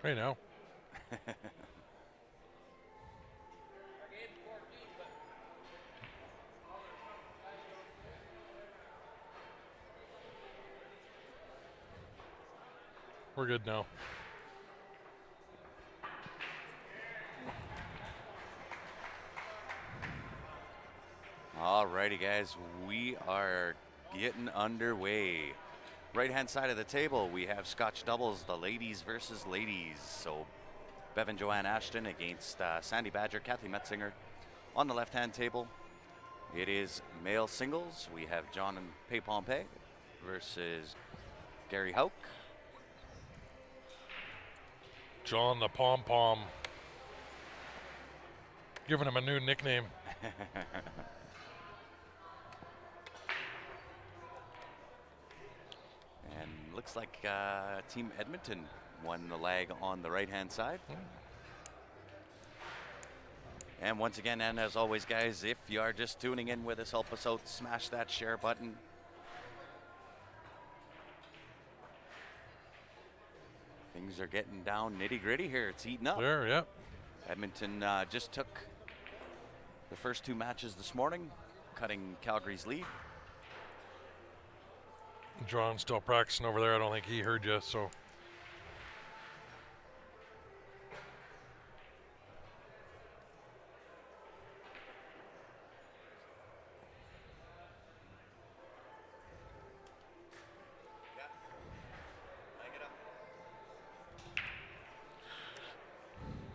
Hey now. We're good now. All righty, guys, we are getting underway. Right-hand side of the table, we have Scotch doubles, the ladies versus ladies. So Bevan Joanne Ashton against Sandy Badger, Kathy Metzinger. On the left-hand table, it is male singles. We have John and Pay Pompey versus Gary Hauk. John the Pom Pom. Giving him a new nickname. And looks like Team Edmonton won the leg on the right-hand side. And once again, and as always, guys, if you are just tuning in with us, help us out, smash that share button. Things are getting down nitty-gritty here. It's heating up. There, yep. Edmonton just took the first two matches this morning, cutting Calgary's lead. John's still practicing over there. I don't think he heard you, so.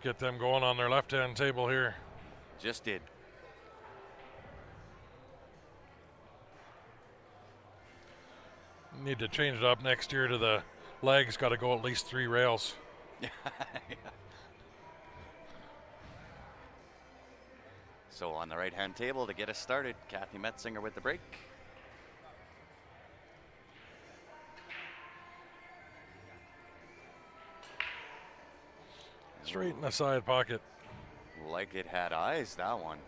Get them going on their left-hand table here. Just did. Need to change it up next year to the legs. Got to go at least 3 rails. Yeah. So on the right-hand table to get us started, Kathy Metzinger with the break. Straight in the side pocket. Like it had eyes, that one.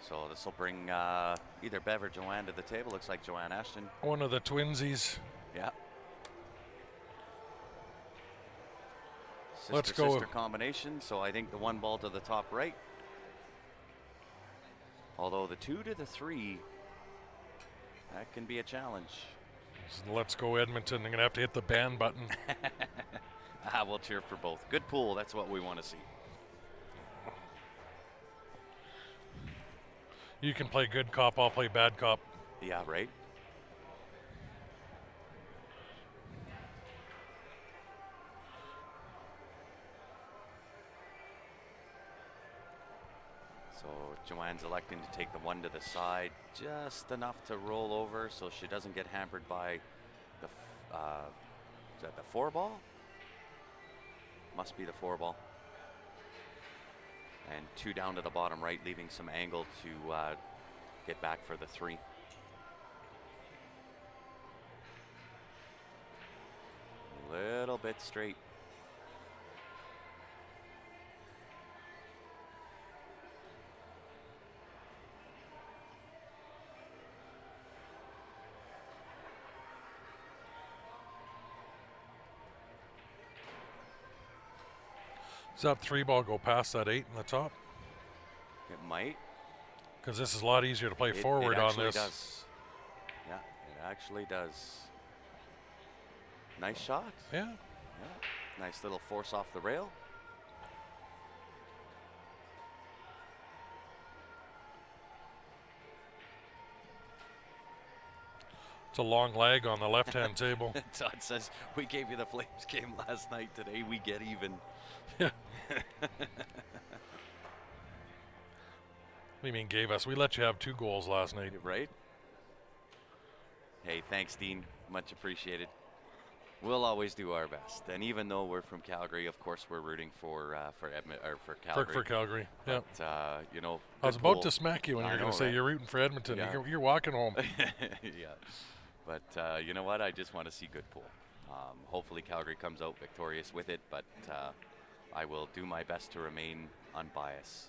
So this will bring either Bev or Joanne to the table. Looks like Joanne Ashton. One of the twinsies. Yeah. Let's go. Sister combination, so I think the 1 ball to the top right. Although the 2 to the 3, that can be a challenge. So let's go Edmonton. They're going to have to hit the ban button. We'll cheer for both. Good pool, that's what we want to see. You can play good cop, I'll play bad cop. Yeah, right. So Joanne's electing to take the 1 to the side, just enough to roll over so she doesn't get hampered by the, is that the 4 ball? Must be the 4 ball. And 2 down to the bottom right, leaving some angle to get back for the 3. A little bit straight. Does that 3 ball go past that 8 in the top? It might. Because this is a lot easier to play forward it on this. Does. Yeah, it actually does. Nice shot. Yeah. Yeah. Nice little force off the rail. It's a long leg on the left-hand table. Todd says, we gave you the Flames game last night. Today we get even. Yeah. What do you mean gave us? We let you have 2 goals last night. Right? Hey, thanks, Dean. Much appreciated. We'll always do our best. And even though we're from Calgary, of course, we're rooting for Calgary. For Calgary, yeah. But, you know, I was about to smack you when you were going to say right? you're rooting for Edmonton. Yeah. You're walking home. Yeah. But you know what? I just want to see good pool. Hopefully Calgary comes out victorious with it, but I will do my best to remain unbiased.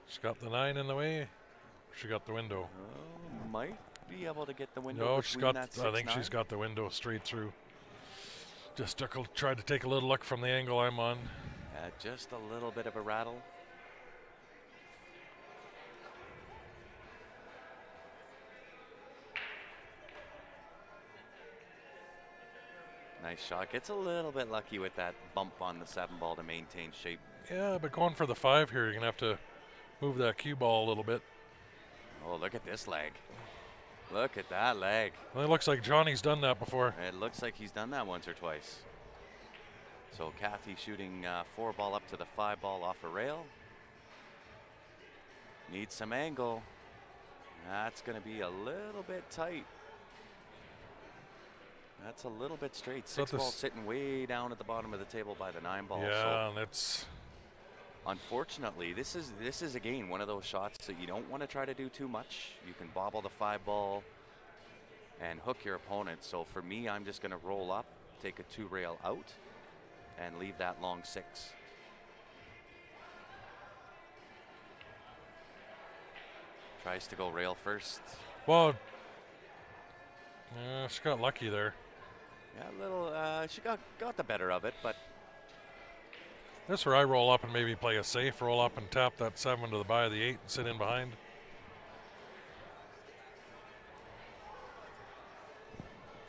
She's got the 9 in the way. She got the window. Might be able to get the window. No, she's got. That I think 6-9. she's got the window straight through. Just tried to take a little look from the angle I'm on. Just a little bit of a rattle. Nice shot. Gets a little bit lucky with that bump on the 7 ball to maintain shape. Yeah, but going for the 5 here, you're going to have to move that cue ball a little bit. Oh, look at this leg. Look at that leg. Well, it looks like Johnny's done that before. It looks like he's done that once or twice. So Kathy shooting 4 ball up to the 5 ball off a rail. Needs some angle. That's going to be a little bit tight. That's a little bit straight. 6 ball sitting way down at the bottom of the table by the 9 ball. Yeah, so that's. Unfortunately, this is again one of those shots that you don't want to try to do too much. You can bobble the 5 ball and hook your opponent. So for me, I'm just going to roll up, take a 2 rail out, and leave that long 6. Tries to go rail first. Well, she got lucky there. Yeah, a little. She got the better of it, but. This where I roll up and maybe play a safe, roll up and tap that 7 to the by of the 8 and sit in behind.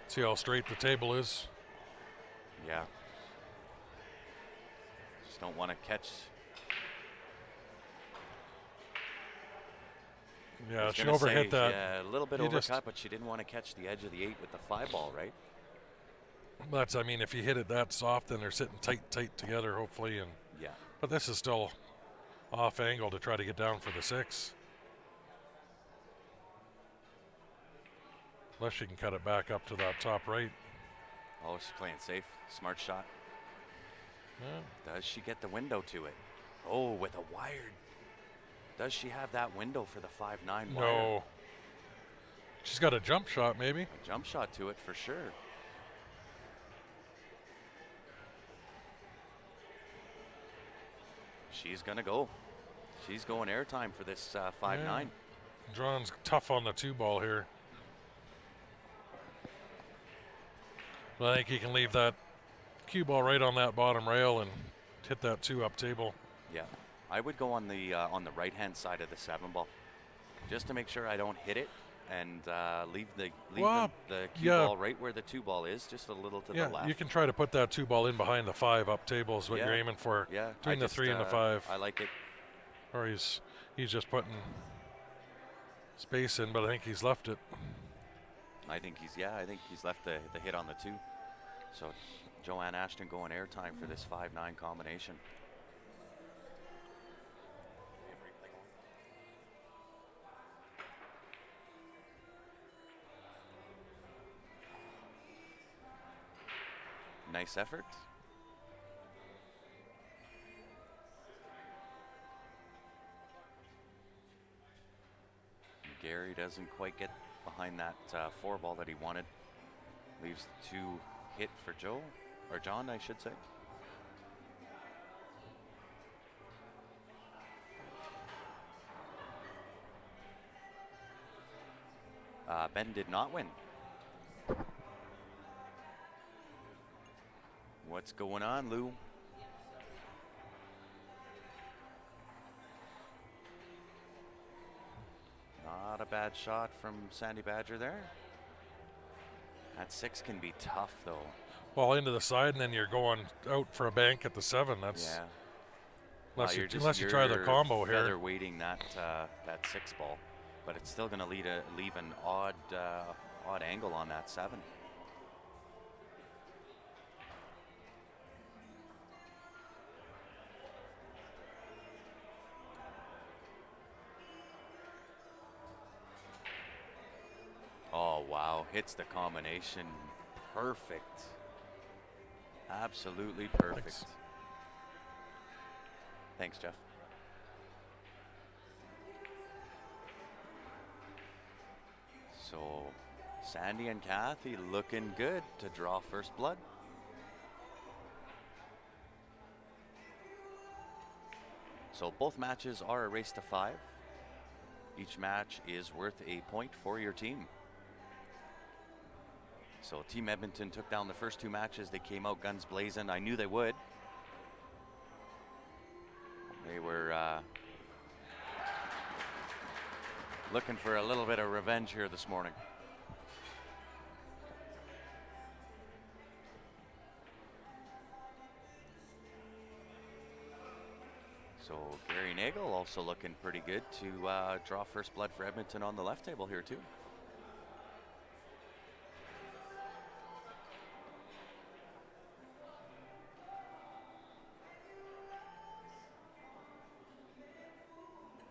See how straight the table is. Yeah. Just don't want to catch. Yeah, she overhit that. Yeah, a little bit overcut, but she didn't want to catch the edge of the 8 with the 5 ball, right? That's, I mean, if you hit it that soft, then they're sitting tight together, hopefully. And yeah. But this is still off angle to try to get down for the 6. Unless she can cut it back up to that top right. Oh, she's playing safe. Smart shot. Yeah. Does she get the window to it? Oh, with a wired. Does she have that window for the 5-9 wire? No. She's got a jump shot, maybe. A jump shot to it for sure. She's going to go. She's going airtime for this 5-9. Yeah. John's tough on the 2 ball here. But I think he can leave that cue ball right on that bottom rail and hit that 2 up table. Yeah, I would go on the right-hand side of the 7 ball, just to make sure I don't hit it and leave the cue ball right where the 2 ball is, just a little to the left. You can try to put that 2 ball in behind the 5 up table is what you're aiming for. Yeah, between the 3 and the 5. I like it. Or he's just putting space in, but I think he's left it. I think he's left the hit on the 2. So Joanne Ashton going airtime for this 5-9 combination. Nice effort. Gary doesn't quite get behind that 4 ball that he wanted. Leaves the 2 hit for Joe, or John, I should say. Ben did not win. What's going on, Lou? Not a bad shot from Sandy Badger there. That 6 can be tough, though. Well, into the side, and then you're going out for a bank at the 7. That's unless you try the combo here. Feather weighting that 6 ball, but it's still going to leave an odd angle on that 7. Oh, wow. Hits the combination. Perfect. Absolutely perfect. Thanks, Jeff. So, Sandy and Kathy looking good to draw first blood. So, both matches are a race to 5. Each match is worth a point for your team. So Team Edmonton took down the first 2 matches. They came out guns blazing. I knew they would. They were looking for a little bit of revenge here this morning. So Gary Nagel also looking pretty good to draw first blood for Edmonton on the left table here too.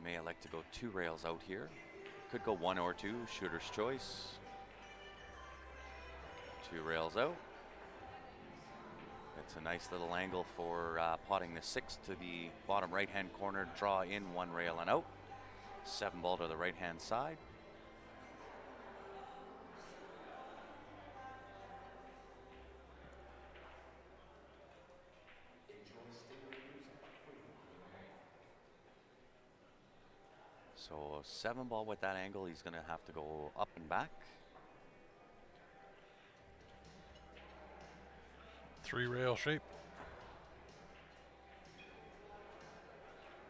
May elect to go 2 rails out here. Could go 1 or 2, shooter's choice. 2 rails out. It's a nice little angle for potting the 6 to the bottom right-hand corner, draw in 1 rail and out. 7 ball to the right-hand side. So 7 ball with that angle, he's going to have to go up and back. 3 rail shape.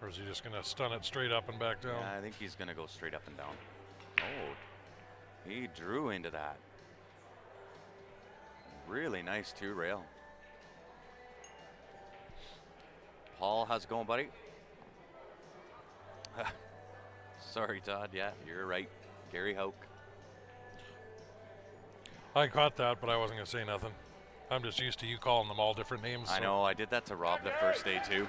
Or is he just going to stun it straight up and back down? Yeah, I think he's going to go straight up and down. Oh, he drew into that. Really nice 2 rail. Paul, how's it going, buddy? Sorry, Todd. Yeah, you're right. Gary Hoke. I caught that, but I wasn't going to say nothing. I'm just used to you calling them all different names. I know. I did that to Rob the first day, too.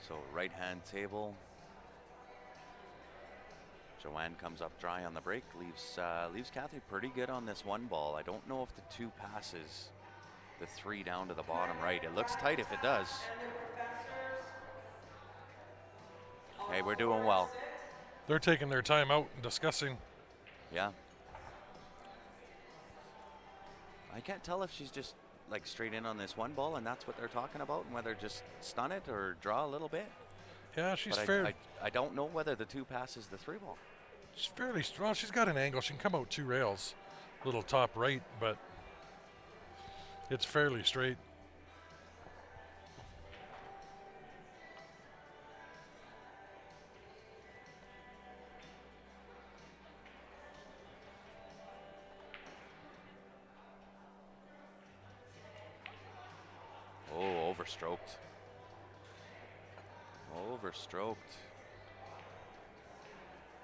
So right-hand table. Joanne comes up dry on the break, leaves Kathy pretty good on this 1 ball. I don't know if the 2 passes the 3 down to the bottom right. It looks tight if it does. Hey, we're doing well. They're taking their time out and discussing. Yeah. I can't tell if she's just like straight in on this 1 ball and that's what they're talking about, and whether just stun it or draw a little bit. Yeah, she's but fair. I don't know whether the 2 passes the 3 ball. She's fairly strong. She's got an angle. She can come out 2 rails, little top right, but it's fairly straight. Oh, overstroked. Overstroked.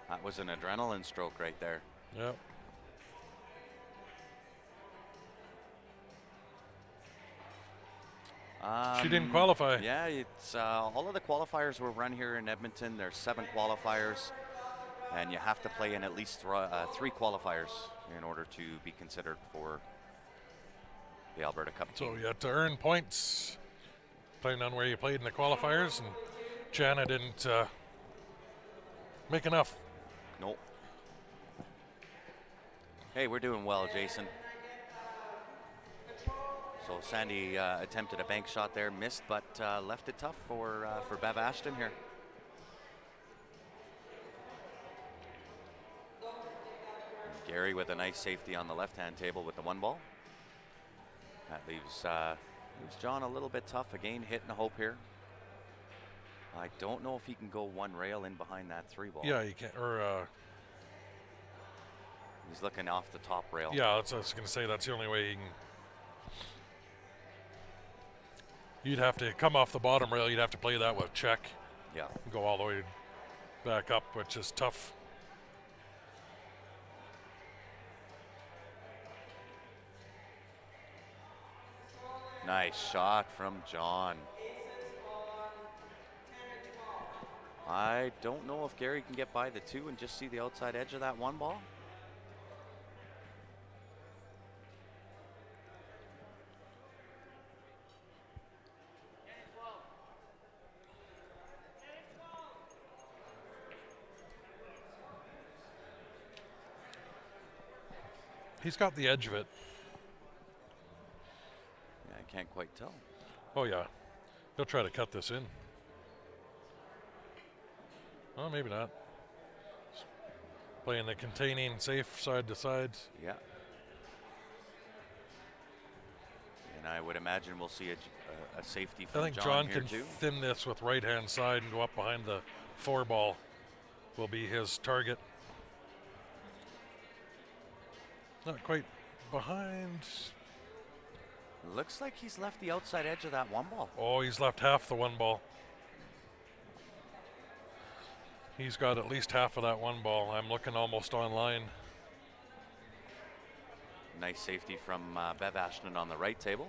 That was an adrenaline stroke right there. Yep. She didn't qualify. Yeah, it's all of the qualifiers were run here in Edmonton. There's 7 qualifiers, and you have to play in at least 3 qualifiers in order to be considered for the Alberta Cup team. So you have to earn points, depending on where you played in the qualifiers, and Jana didn't make enough. Nope. Hey, we're doing well, Jason. So Sandy attempted a bank shot there, missed, but left it tough for Bev Ashton here. Gary with a nice safety on the left-hand table with the 1 ball. That leaves John a little bit tough. Again, hitting a hope here. I don't know if he can go 1 rail in behind that 3 ball. Yeah, you can't. Or he's looking off the top rail. Yeah, that's what I was going to say. That's the only way you can. You'd have to come off the bottom rail. You'd have to play that with check. Yeah. Go all the way back up, which is tough. Nice shot from John. I don't know if Gary can get by the 2 and just see the outside edge of that 1 ball. He's got the edge of it. Yeah, I can't quite tell. Oh, yeah. He'll try to cut this in. Oh, maybe not. Playing the containing safe side to side. Yeah. And I would imagine we'll see a safety from I think John John here can too. thin this with right-hand side and go up behind the 4-ball. Will be his target. Not quite behind. Looks like he's left the outside edge of that 1-ball. Oh, he's left half the 1-ball. He's got at least half of that 1-ball. I'm looking almost online. Nice safety from Bev Ashton on the right table.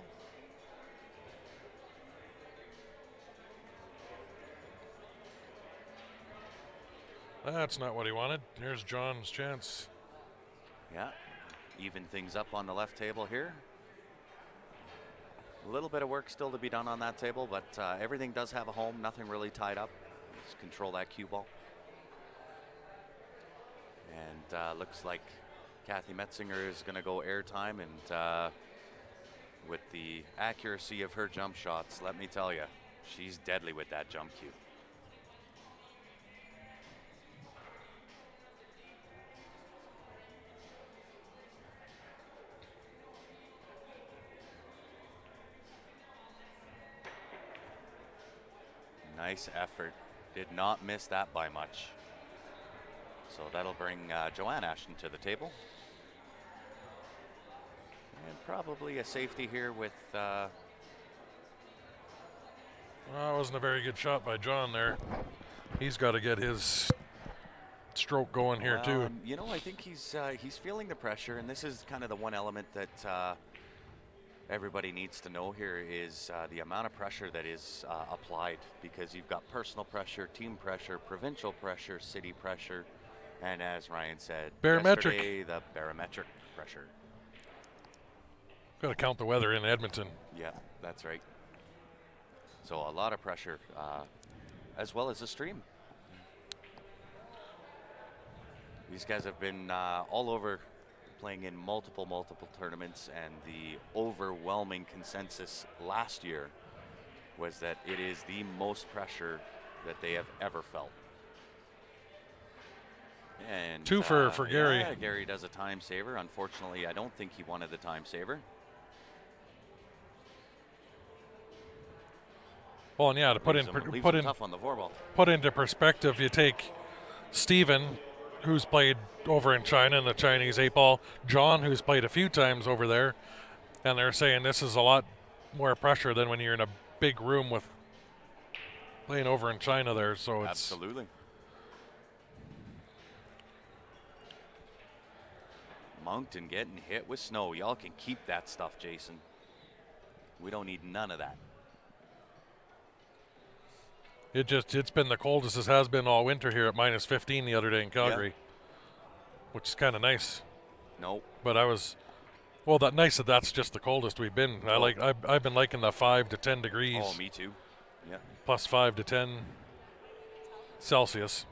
That's not what he wanted. Here's John's chance. Yeah, even things up on the left table here. A little bit of work still to be done on that table, but everything does have a home. Nothing really tied up. Just control that cue ball. And looks like Kathy Metzinger is going to go airtime, and with the accuracy of her jump shots, let me tell you, she's deadly with that jump cue. Nice effort. Did not miss that by much. So that'll bring Joanne Ashton to the table. And probably a safety here with... Well, that wasn't a very good shot by John there. He's got to get his stroke going here too. You know, I think he's feeling the pressure, and this is kind of the one element that everybody needs to know here is the amount of pressure that is applied, because you've got personal pressure, team pressure, provincial pressure, city pressure, and as Ryan said, barometric. yesterday, the barometric pressure. Got to count the weather in Edmonton. Yeah, that's right. So a lot of pressure, as well as the stream. These guys have been all over, playing in multiple tournaments, and the overwhelming consensus last year was that it is the most pressure that they have ever felt. And two for Gary. Yeah, Gary does a time saver. Unfortunately, I don't think he wanted the time saver. Well, and yeah, to put tough on the 4-ball. Put into perspective, you take Steven, who's played over in China in the Chinese 8-ball, John, who's played a few times over there, and they're saying this is a lot more pressure than when you're in a big room with playing over in China there. So it's absolutely. Moncton getting hit with snow. Y'all can keep that stuff, Jason. We don't need none of that. It's been the coldest it has been all winter here at minus 15 the other day in Calgary, which is kind of nice. Nope. But that's just the coldest we've been. I've been liking the 5 to 10 degrees. Oh, me too. Yeah. Plus 5 to 10 Celsius.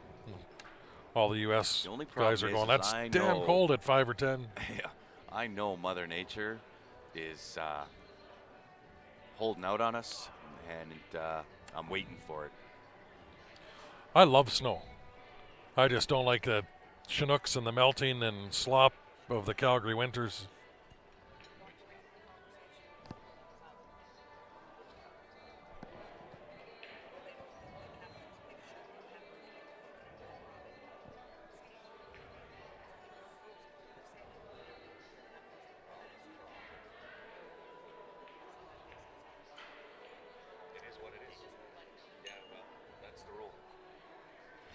All the U.S. guys are going, that's damn cold at 5 or 10. Yeah, I know Mother Nature is holding out on us, and I'm waiting for it. I love snow. I just don't like the Chinooks and the melting and slop of the Calgary winters.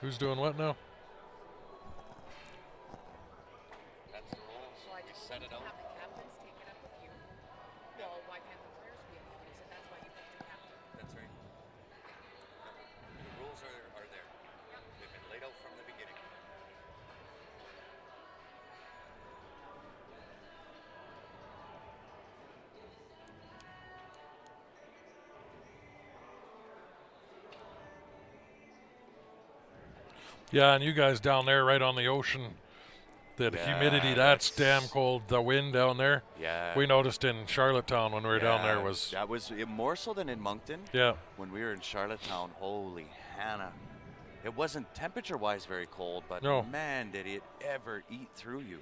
Who's doing what now? That's the rules. We set it out. Have the captains take it up with you. Well, why can't the players be involved? You said that's why you picked the captain. That's right. The rules are there. They've been laid out from the beginning. Yeah, and you guys down there right on the ocean, The Yeah, humidity, that's damn that's- cold. The wind down there. Yeah. We noticed in Charlottetown when we were down there was, That was more so than in Moncton. yeah. When we were in Charlottetown, holy Hannah. It wasn't temperature-wise very cold, but No. man, did it ever eat through you.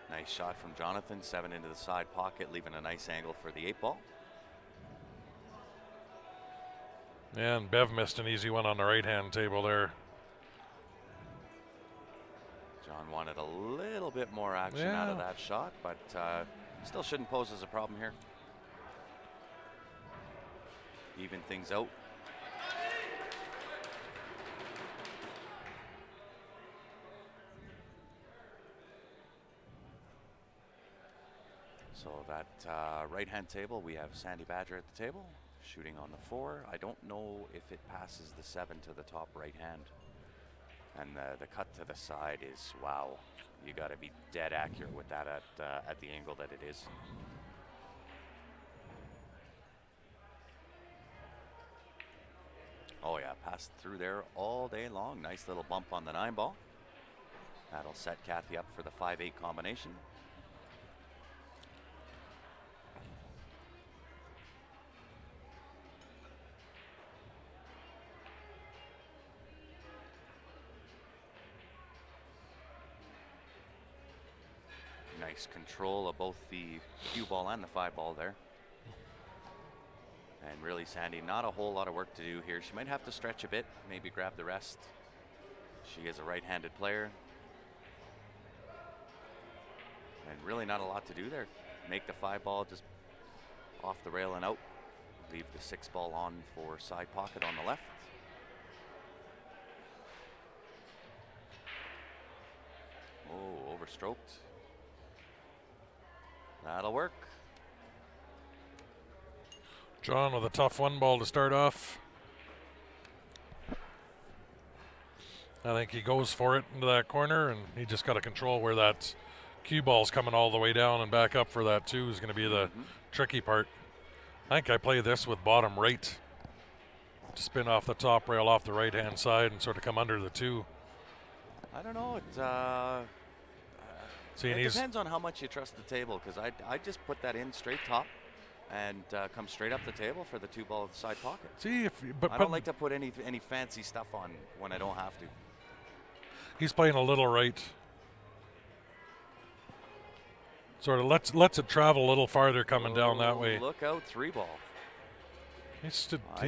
Nice shot from Jonathan, 7 into the side pocket, leaving a nice angle for the 8 ball. And Bev missed an easy one on the right-hand table there. John wanted a little bit more action out of that shot, but still shouldn't pose as a problem here. Even things out. So that right-hand table, we have Sandy Badger at the table, shooting on the 4. I don't know if it passes the 7 to the top right hand. And the cut to the side is, wow, you got to be dead accurate with that at the angle that it is. Oh yeah, passed through there all day long. Nice little bump on the 9 ball. That'll set Kathy up for the 5-8 combination. Nice control of both the cue ball and the 5 ball there. And really, Sandy, not a whole lot of work to do here. She might have to stretch a bit, maybe grab the rest. She is a right-handed player. And really not a lot to do there. Make the 5 ball just off the rail and out. Leave the 6 ball on for side pocket on the left. Oh, overstroked. That'll work. John with a tough 1 ball to start off. I think he goes for it into that corner, and he just got to control where that cue ball's coming all the way down and back up for that 2 is going to be the tricky part. I think I play this with bottom right to spin off the top rail off the right-hand side and sort of come under the 2. I don't know. It depends on how much you trust the table, because I just put that in straight top and come straight up the table for the 2 ball of the side pocket. See, I don't like to put any fancy stuff on when I don't have to. He's playing a little right. Sort of lets it travel a little farther coming down that way. Look out, 3 ball. I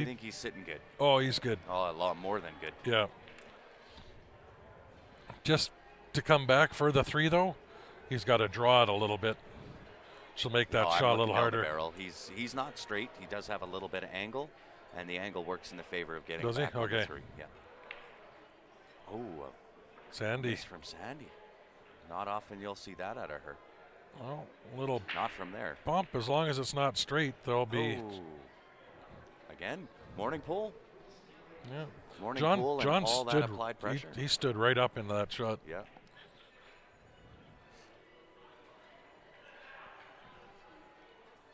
think he's sitting good. Oh, he's good. Oh, a lot more than good. Yeah. Just to come back for the 3 though, he's got to draw it a little bit. She'll make that shot a little harder. Barrel. He's not straight. He does have a little bit of angle, and the angle works in the favor of getting back on the 3. Yeah. Oh, Sandy. miss from Sandy. Not often you'll see that out of her. Well, a little not from there. Bump, as long as it's not straight, there'll be. Oh. Again, morning pull. Yeah. Morning pull and all that applied pressure. He stood right up into that shot. Yeah.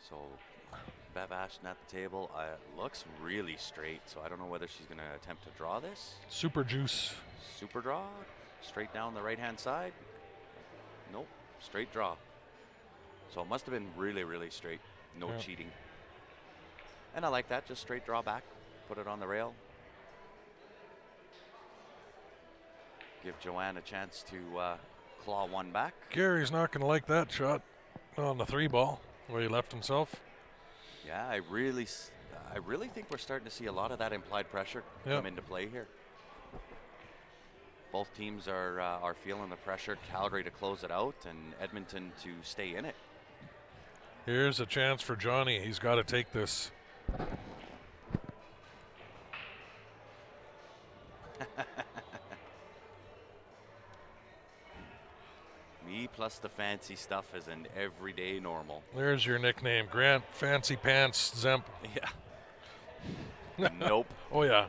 So Bev Ashton at the table. Looks really straight, so I don't know whether she's going to attempt to draw this. Super juice. Super draw. Straight down the right-hand side. Nope. Straight draw. So it must have been really, really straight. No cheating. And I like that. Just straight draw back. Put it on the rail. Give Joanne a chance to claw 1 back. Gary's not going to like that shot on the 3 ball where he left himself. Yeah, I really think we're starting to see a lot of that implied pressure come into play here. Both teams are feeling the pressure. Calgary to close it out, and Edmonton to stay in it. Here's a chance for Johnny. He's got to take this. Me plus the fancy stuff is an everyday normal. There's your nickname, Grant Fancy Pants Zemp. Yeah. Nope. Oh, yeah.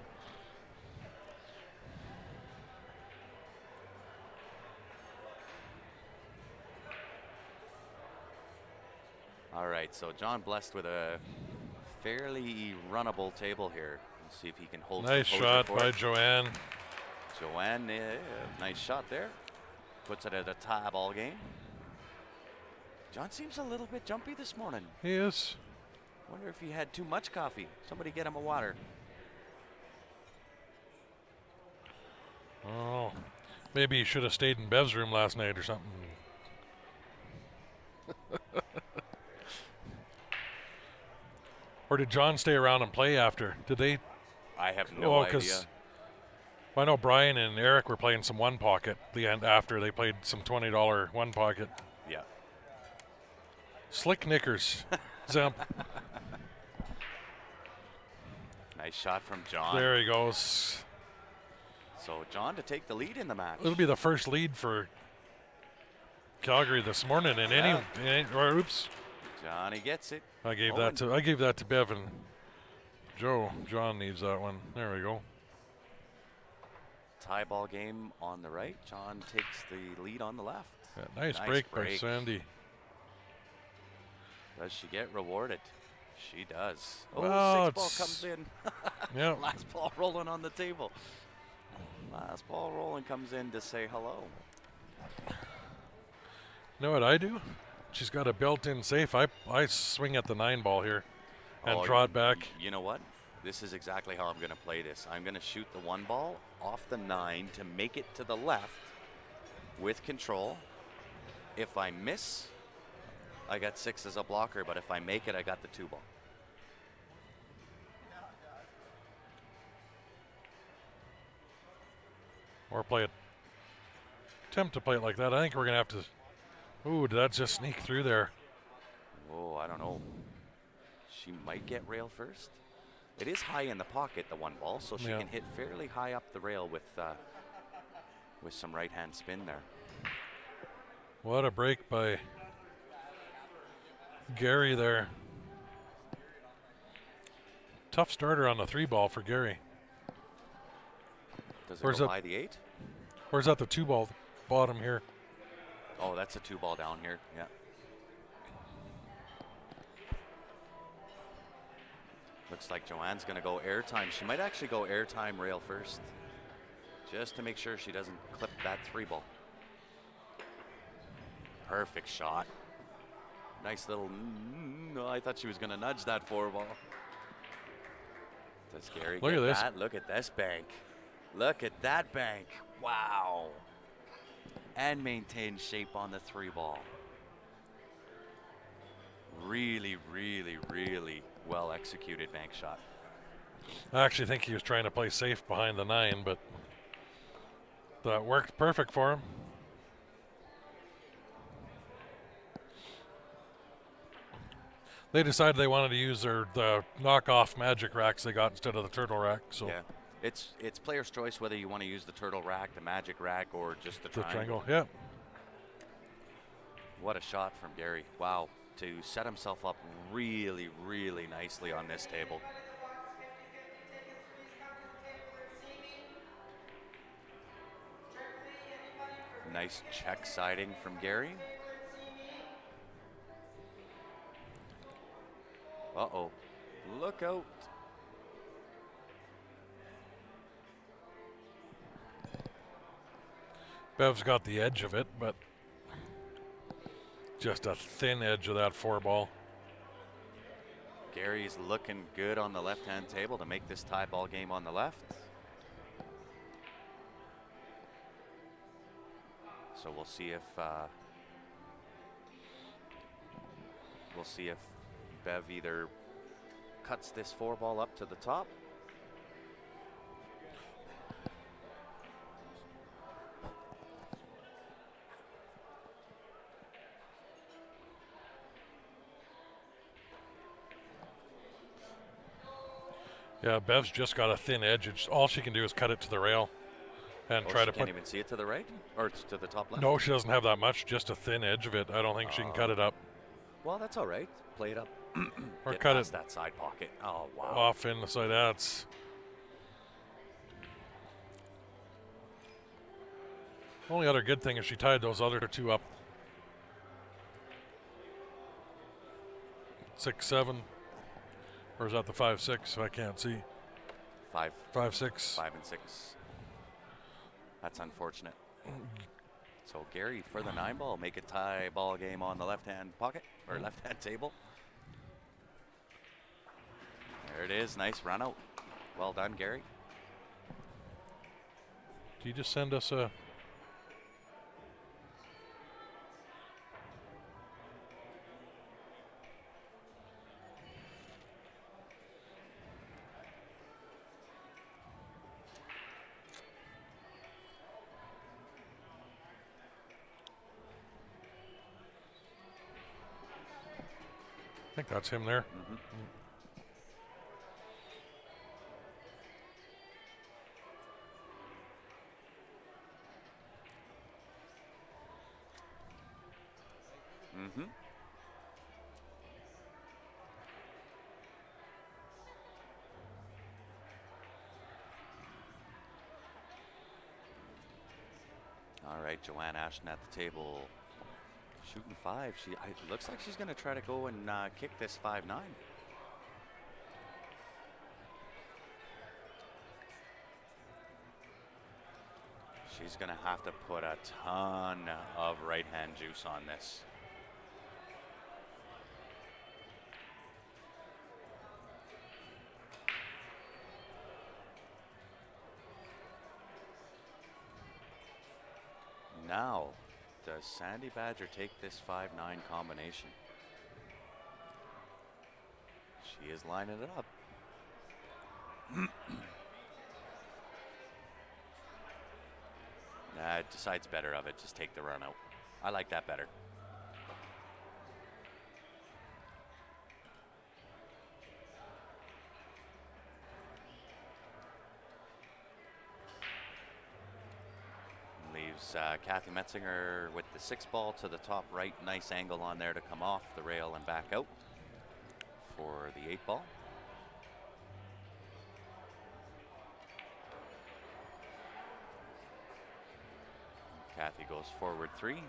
All right, so John blessed with a fairly runnable table here. See if he can hold Nice composure shot for by it. Joanne. Joanne, nice shot there. Puts it at a tie ball game. John seems a little bit jumpy this morning. He is. Wonder if he had too much coffee. Somebody get him a water. Oh, maybe he should have stayed in Bev's room last night or something. Or did John stay around and play after? Did they? I have no idea. I know Brian and Eric were playing some one pocket the end after they played some $20 one pocket. Yeah. Slick knickers. Zemp. Nice shot from John. There he goes. So John to take the lead in the match. It'll be the first lead for Calgary this morning in any. Or oops. Johnny gets it. I gave that to Bev and Joe. John needs that one. There we go. Tie ball game on the right. John takes the lead on the left. Yeah, nice break by Sandy. Does she get rewarded? She does. Oh, well, six ball comes in. Yeah. Last ball rolling on the table. Last ball rolling comes in to say hello. You know what I do? She's got a built-in safe. I swing at the 9 ball here and draw it back. You know what? This is exactly how I'm going to play this. I'm going to shoot the 1 ball off the 9 to make it to the left with control. If I miss, I got 6 as a blocker, but if I make it, I got the 2 ball. Or attempt to play it like that. I think we're going to have to. Ooh, did that just sneak through there? Oh, I don't know. She might get rail first. It is high in the pocket, the 1 ball, so she can hit fairly high up the rail with some right-hand spin there. What a break by Gary there. Tough starter on the 3 ball for Gary. Does it go by the 8? Or is that the 2 ball bottom here? Oh, that's a 2 ball down here, yeah. Looks like Joanne's going to go airtime. She might actually go airtime rail first, just to make sure she doesn't clip that 3 ball. Perfect shot. Nice little, no, I thought she was going to nudge that 4 ball. Does Gary Look get at this. that? Look at this bank. Look at that bank. Wow. And maintain shape on the 3 ball. Really, really, really well executed bank shot. I actually think he was trying to play safe behind the 9, but that worked perfect for him. They decided they wanted to use the knockoff magic racks they got instead of the turtle rack. So yeah, it's player's choice whether you want to use the turtle rack, the magic rack, or just the triangle. Yeah. What a shot from Gary. Wow, to set himself up really, really nicely on this table. Nice check siding from Gary. Uh-oh, look out. Bev's got the edge of it, but just a thin edge of that 4 ball. Gary's looking good on the left-hand table to make this tie ball game on the left. So we'll see if Bev either cuts this 4 ball up to the top. Yeah, Bev's just got a thin edge. All she can do is cut it to the rail and try to put. Can't even see it to the right, or it's to the top left. No, she doesn't have that much. Just a thin edge of it. I don't think she can cut it up. Well, that's all right. Play it up. Or Get cut past it that side pocket. Oh wow! Off in the side. That's. Only other good thing is she tied those other 2 up. 6-7. Or is that the 5-6? I can't see. 5, 5-6. 5 and 6. That's unfortunate. So Gary for the 9 ball, make a tie ball game on the left-hand pocket or left-hand table. There it is, nice run out. Well done, Gary. Do you just send us a? I think that's him there. All right, Joanne Ashton at the table, shooting 5. It looks like she's going to try to go and kick this 5-9. She's going to have to put a ton of right-hand juice on this. Now, does Sandy Badger take this 5-9 combination? She is lining it up. Decides better of it. Just take the run out. I like that better. Leaves Kathy Metzinger with the 6 ball to the top right. Nice angle on there to come off the rail and back out for the 8 ball. Kathy goes forward 3.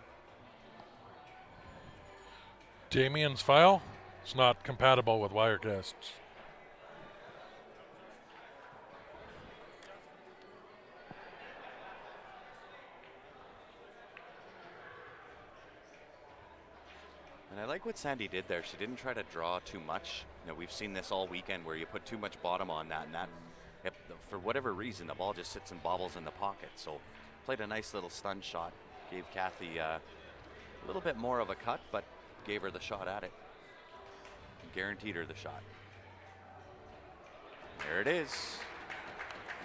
Damien's file. It's not compatible with Wirecasts. And I like what Sandy did there. She didn't try to draw too much. You know, we've seen this all weekend where you put too much bottom on that, and that, for whatever reason, the ball just sits and bobbles in the pocket. So played a nice little stun shot. Gave Kathy a little bit more of a cut, but gave her the shot at it. Guaranteed her the shot. There it is.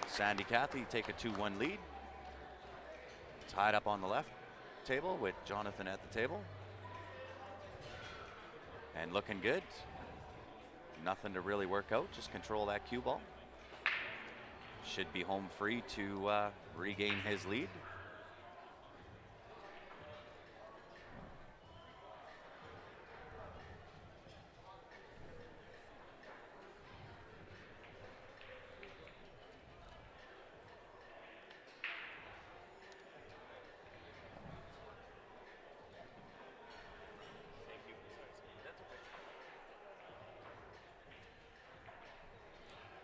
Sandy Kathy take a 2-1 lead. Tied up on the left table with Jonathan at the table. And looking good. Nothing to really work out, just control that cue ball. Should be home free to regain his lead.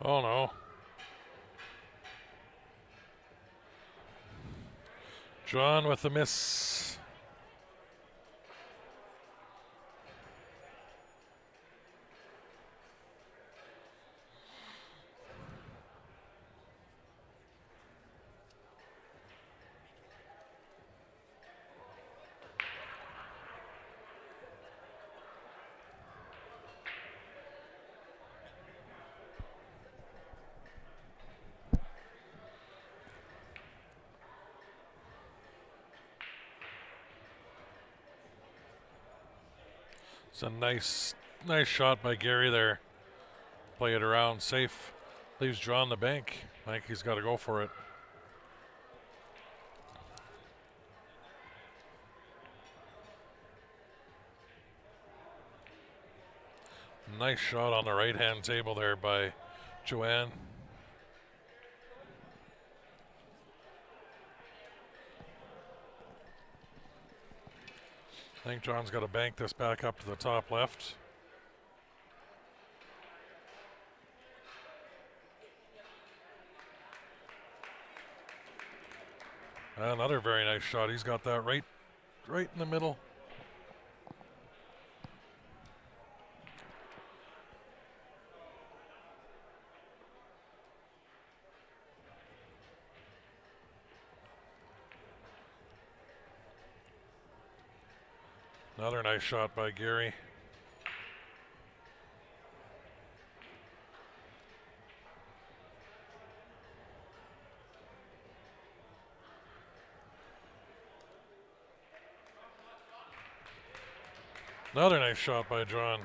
Oh no. John with the miss. It's a nice shot by Gary there. Play it around safe. Leaves John the bank. I think he's got to go for it. Nice shot on the right-hand table there by Joanne. I think John's got to bank this back up to the top left. Another very nice shot. He's got that right in the middle. Another nice shot by Gary. Another nice shot by John.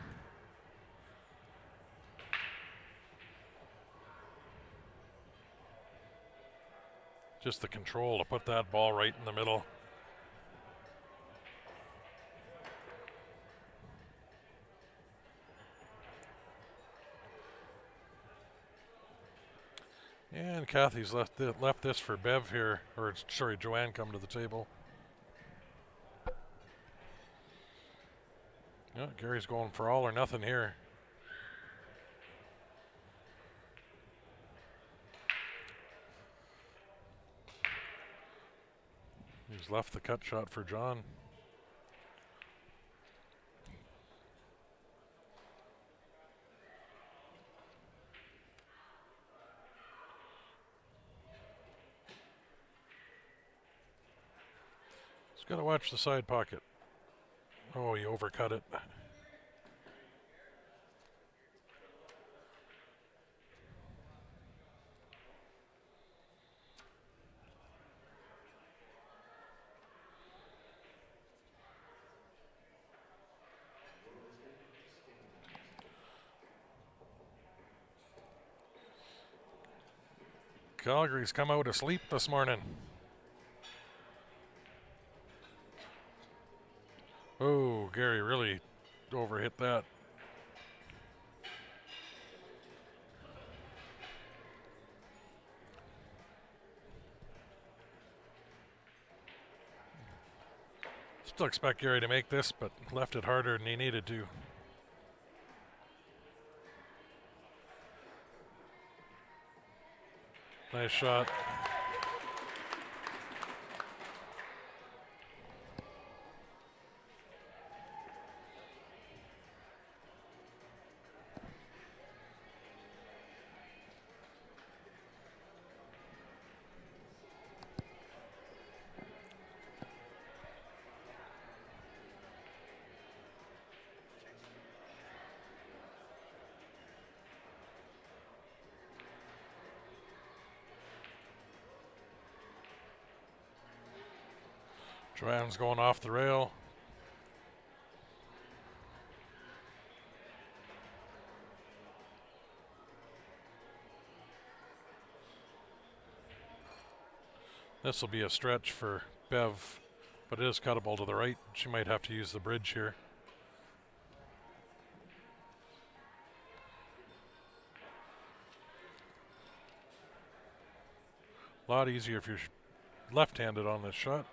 Just the control to put that ball right in the middle. And Kathy's left this for Bev here, or sorry, Joanne come to the table. Yeah, Gary's going for all or nothing here. He's left the cut shot for John. He's got to watch the side pocket. Oh, he overcut it. Calgary's come out asleep this morning. Oh, Gary really overhit that. Still expect Gary to make this, but left it harder than he needed to. Nice shot. Joanne's going off the rail. This will be a stretch for Bev, but it is cuttable to the right. She might have to use the bridge here. A lot easier if you're left-handed on this shot.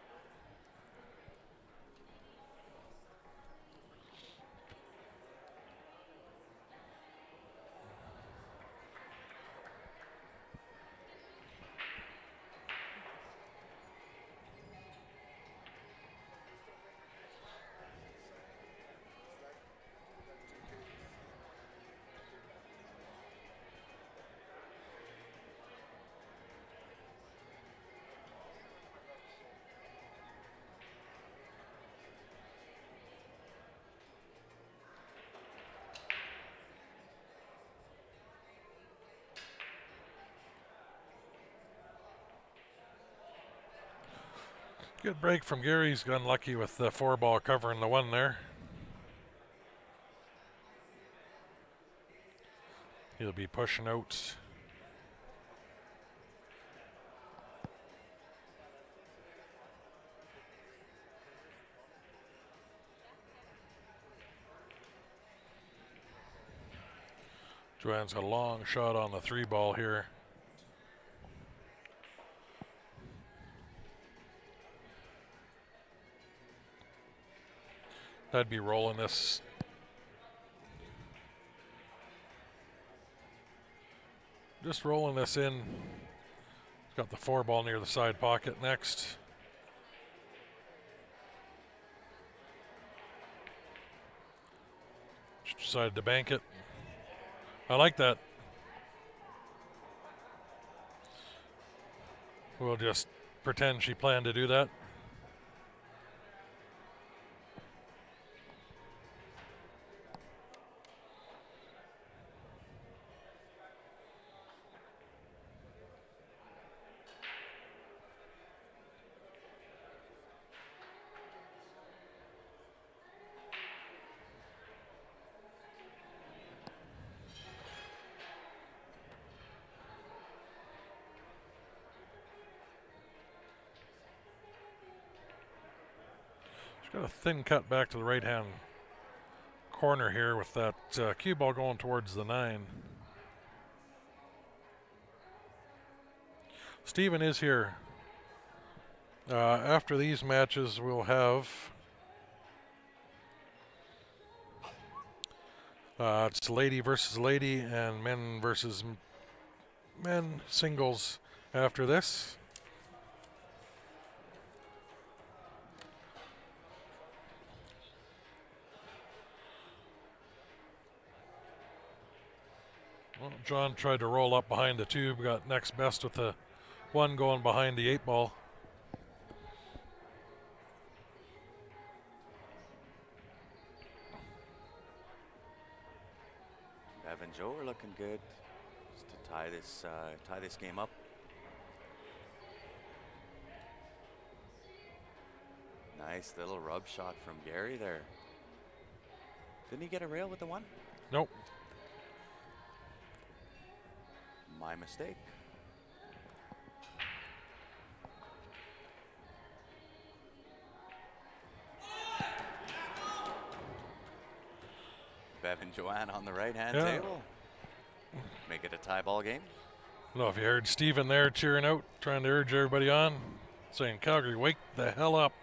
Good break from Gary. He's got unlucky with the 4-ball covering the one there. He'll be pushing out. Joanne's got a long shot on the 3-ball here. I'd be rolling this. Just rolling this in. Got the 4-ball near the side pocket next. decided to bank it. I like that. We'll just pretend she planned to do that. Got a thin cut back to the right-hand corner here with that cue ball going towards the 9. Stephen is here. After these matches, we'll have it's lady versus lady and men versus men singles after this. Well, John tried to roll up behind the tube, got next best with the 1 going behind the 8 ball. Bev and Joe are looking good just to tie this game up. Nice little rub shot from Gary there. Didn't he get a rail with the 1? Nope. My mistake. Bev and Joanne on the right-hand table. Make it a tie ball game. I don't know if you heard Stephen there cheering out, trying to urge everybody on, saying, Calgary, wake the hell up.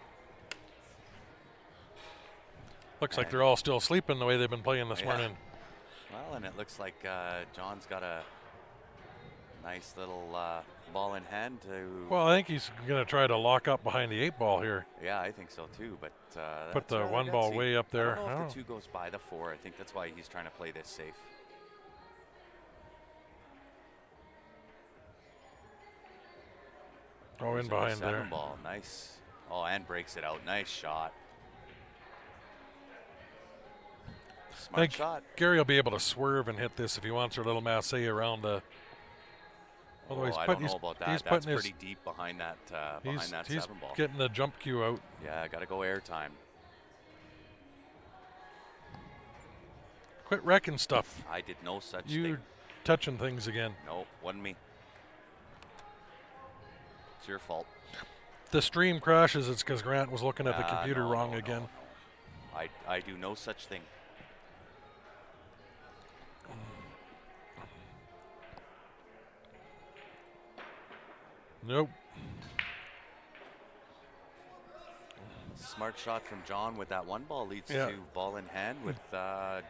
Looks like they're all still sleeping the way they've been playing this morning. Well, and it looks like John's got a nice little ball in hand to... Well, I think he's going to try to lock up behind the 8 ball here. Yeah, I think so too, but... put the 1 ball way up there. I don't know if the 2 goes by the 4. I think that's why he's trying to play this safe. Oh, in behind there. 7 ball, nice. Oh, and breaks it out. Nice shot. Smart shot. Gary will be able to swerve and hit this if he wants her little masse around the... Although I don't know about that. That's pretty deep behind that 7 ball. He's getting the jump cue out. Yeah, got to go air time. Quit wrecking stuff. I did no such thing. You touching things again. No, wasn't me. It's your fault. The stream crashes, it's because Grant was looking at the computer wrong again. No. I do no such thing. Nope. Smart shot from John with that 1 ball leads to ball in hand with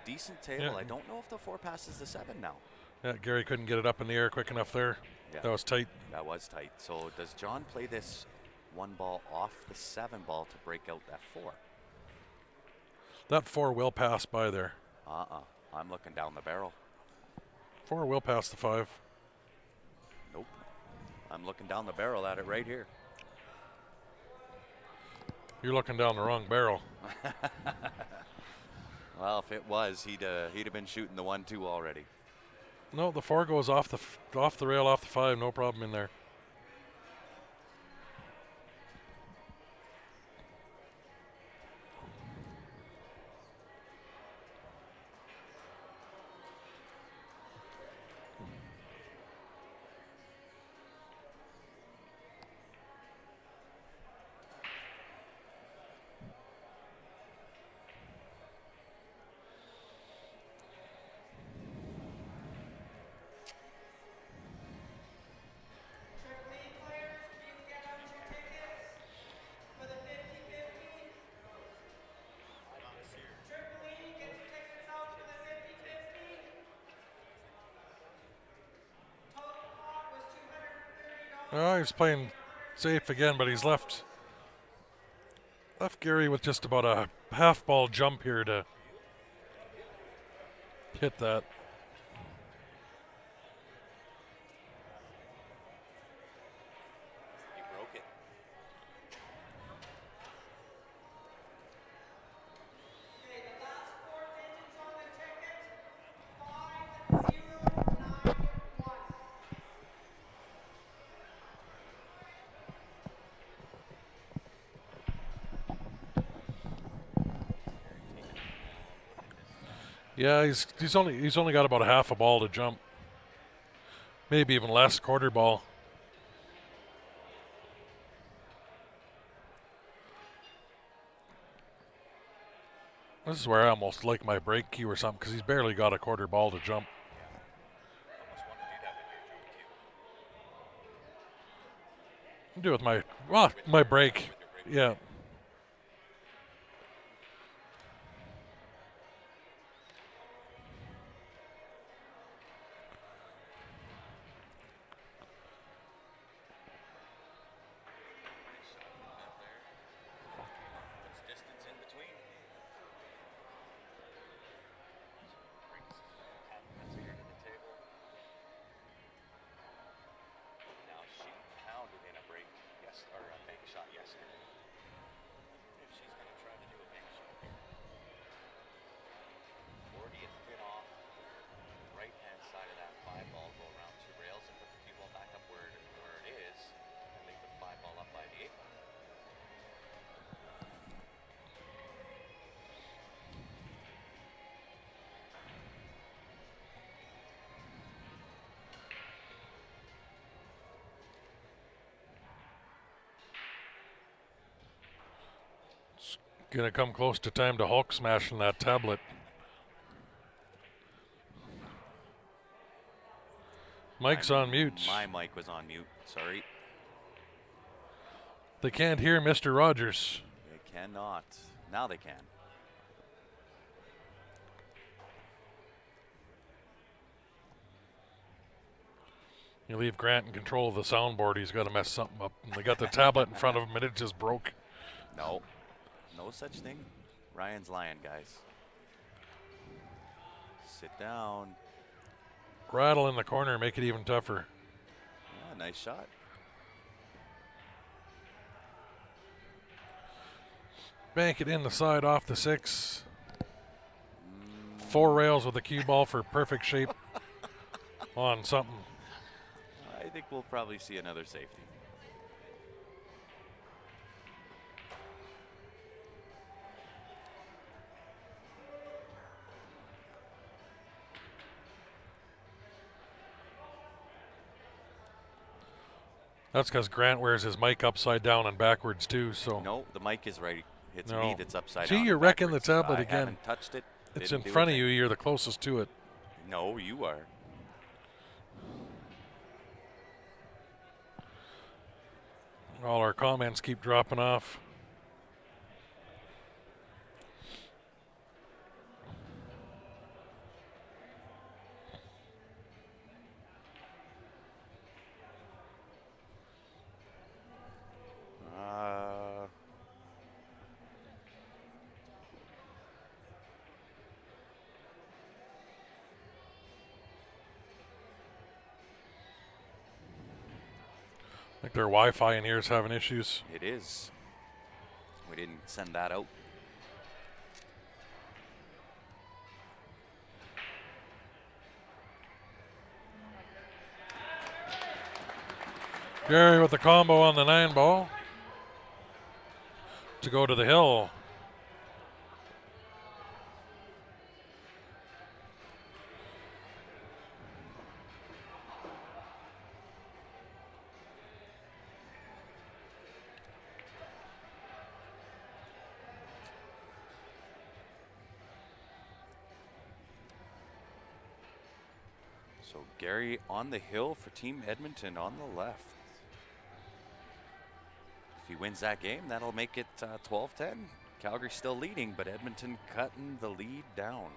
decent table. I don't know if the 4 passes the 7 now. Yeah, Gary couldn't get it up in the air quick enough there. Yeah. That was tight. That was tight. So does John play this 1 ball off the 7 ball to break out that 4? That 4 will pass by there. I'm looking down the barrel. 4 will pass the 5. Nope. I'm looking down the barrel at it right here. You're looking down the wrong barrel. Well, if it was, he'd have been shooting the 1-2 already. No, the 4 goes off the rail, off the 5, no problem in there. Oh, he's playing safe again, but he's left Gary with just about a half ball jump here to Hit that. He broke it. Yeah, he's only got about a half a ball to jump. Maybe even less, quarter ball. This is where I almost like my break cue or something because he's barely got a quarter ball to jump. Almost want to do that with your jump cue. Do with my break. Yeah. Puts distance in between. Brings Kat Metzinger to the table. Now she pounded in a break, or a bank shot yesterday. If she's going to try to do a bank shot here. 40th fit off. Right hand side of that 5-ball, go around 2 rails and put the cue ball back up where it is, and leave the 5-ball up by the 8-ball. It's gonna come close to time to Hulk smashing that tablet. Mic's on mute. My mic was on mute, sorry. They can't hear Mr. Rogers. They cannot. Now they can. You leave Grant in control of the soundboard, he's got to mess something up. And they got the tablet in front of him and it just broke. No. No such thing. Ryan's lying, guys. Sit down. Rattle in the corner, make it even tougher. Yeah, nice shot. Bank it in the side off the 6. 4 rails with a cue ball for perfect shape on something. I think we'll probably see another safety. That's because Grant wears his mic upside down and backwards too. So No, the mic is right. It's No. me that's upside See, down. you're and wrecking the backwards. tablet I again. haven't touched it. it's Didn't in do front a of you. thing. You're the closest to it. No, you are. All our comments keep dropping off. I think their Wi-Fi in here is having issues. It is. We didn't send that out. Gary with the combo on the 9-ball to go to the hill. So Gary on the hill for Team Edmonton on the left. If he wins that game, that'll make it 12-10. Calgary still leading, but Edmonton cutting the lead down.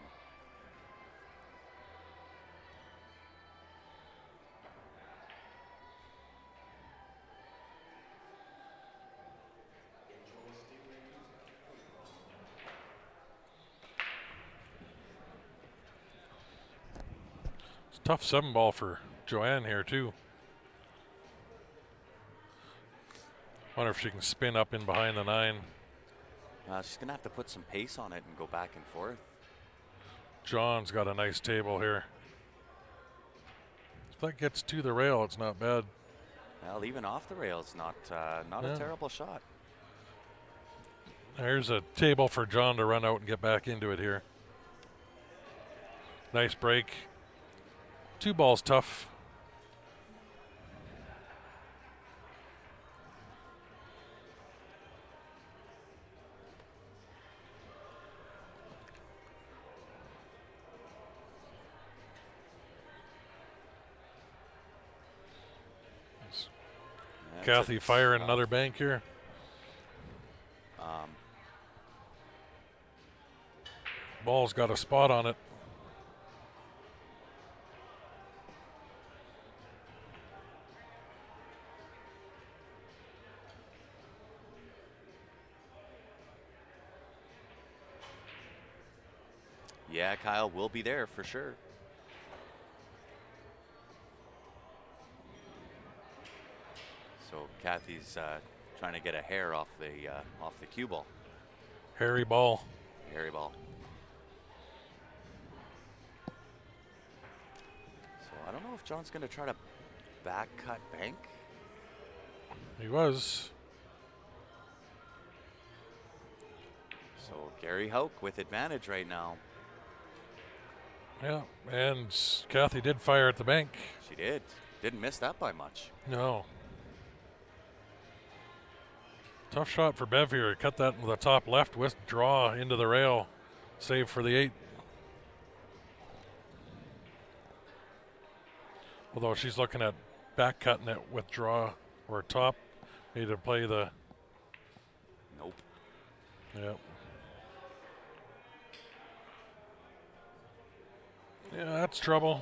Tough 7-ball for Joanne here too. Wonder if she can spin up in behind the 9. She's going to have to put some pace on it and go back and forth. John's got a nice table here. If that gets to the rail, it's not bad. Well, even off the rail, it's not a terrible shot. There's a table for John to run out and get back into it here. Nice break. 2 balls tough. Kathy firing another bank here. Ball's got a spot on it. Yeah, Kyle will be there for sure. So Kathy's trying to get a hair off the cue ball. Hairy ball. Hairy ball. So I don't know if John's going to try to back cut bank. He was. So Gary Hauk with advantage right now. Yeah, and Kathy did fire at the bank. She did. Didn't miss that by much. No. Tough shot for Bev here. Cut that with the top left, withdraw into the rail. Save for the 8. Although she's looking at back cutting it, withdraw or top. Need to play the. Nope. Yep. Yeah, that's trouble.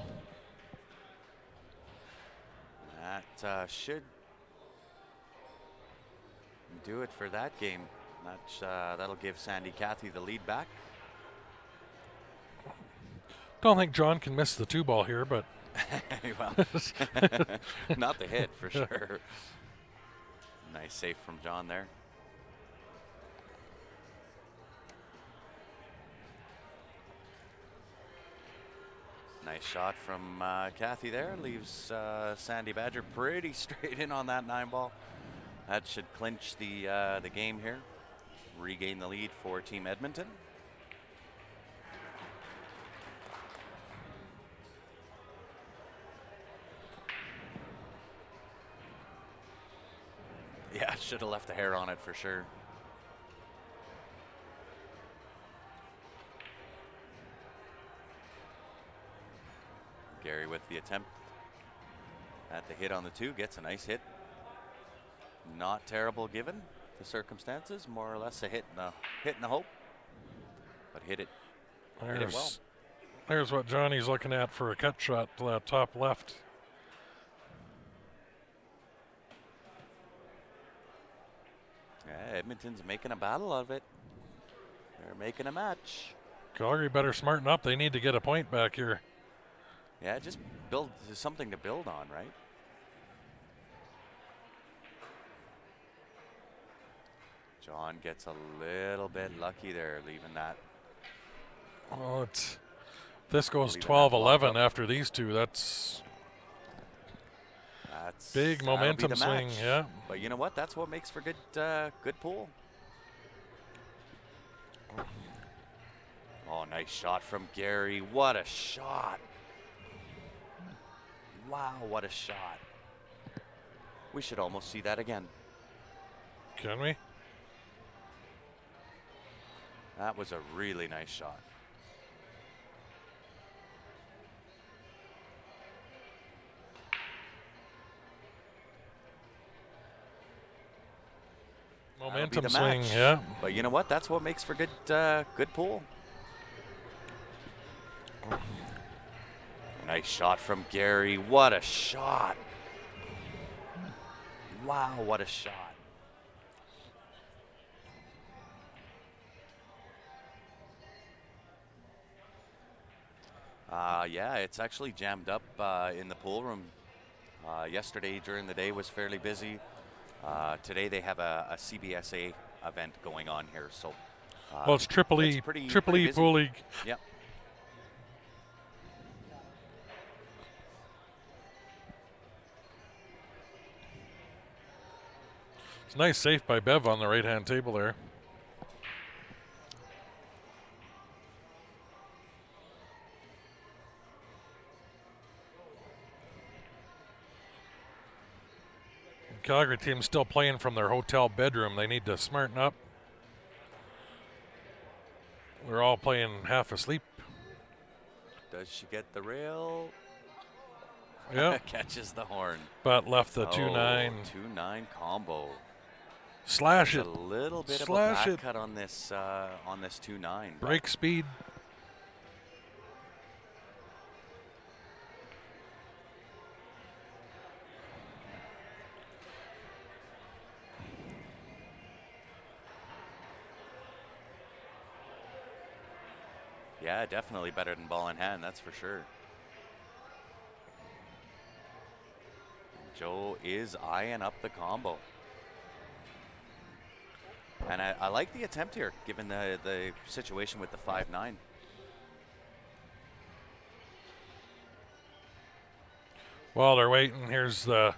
That should do it for that game. That'll give Sandy Kathy the lead back. Don't think John can miss the 2 ball here, but well, not the hit for sure. Nice save from John there. Nice shot from Kathy there. Leaves Sandy Badger pretty straight in on that 9 ball. That should clinch the game here. Regain the lead for Team Edmonton. Yeah, should have left the hair on it for sure. Gary with the attempt at the hit on the 2, gets a nice hit. Not terrible given the circumstances, more or less a hit and a hope, but hit it well. There's what Johnny's looking at for a cut shot to that top left. Yeah, Edmonton's making a battle of it. They're making a match. Calgary better smarten up. They need to get a point back here. Yeah, just build something to build on, right? John gets a little bit lucky there, leaving that. Well, this goes 12-11 after these 2. That's big momentum swing, yeah. But you know what? That's what makes for good pool. Oh, nice shot from Gary. What a shot. Wow, what a shot. We should almost see that again. Can we? That was a really nice shot. Momentum swing, yeah. But you know what? That's what makes for good pool. Nice shot from Gary. What a shot. Wow, what a shot. Yeah, it's actually jammed up in the pool room. Yesterday during the day was fairly busy. Today they have a CBSA event going on here, so Well, it's Triple it's E, pretty Triple E busy. Pool League. Yep. It's a nice save by Bev on the right-hand table there. Calgary team's still playing from their hotel bedroom. They need to smarten up. We're all playing half asleep. Does she get the rail? Yeah. Catches the horn. But left the 2-9. 2-9 combo. Slash There's it. a little bit Slash of a it. back cut on this 2-9. Break speed. Yeah, definitely better than ball in hand, that's for sure. Joe is eyeing up the combo. And I like the attempt here, given the situation with the 5-9. While they're waiting, here's the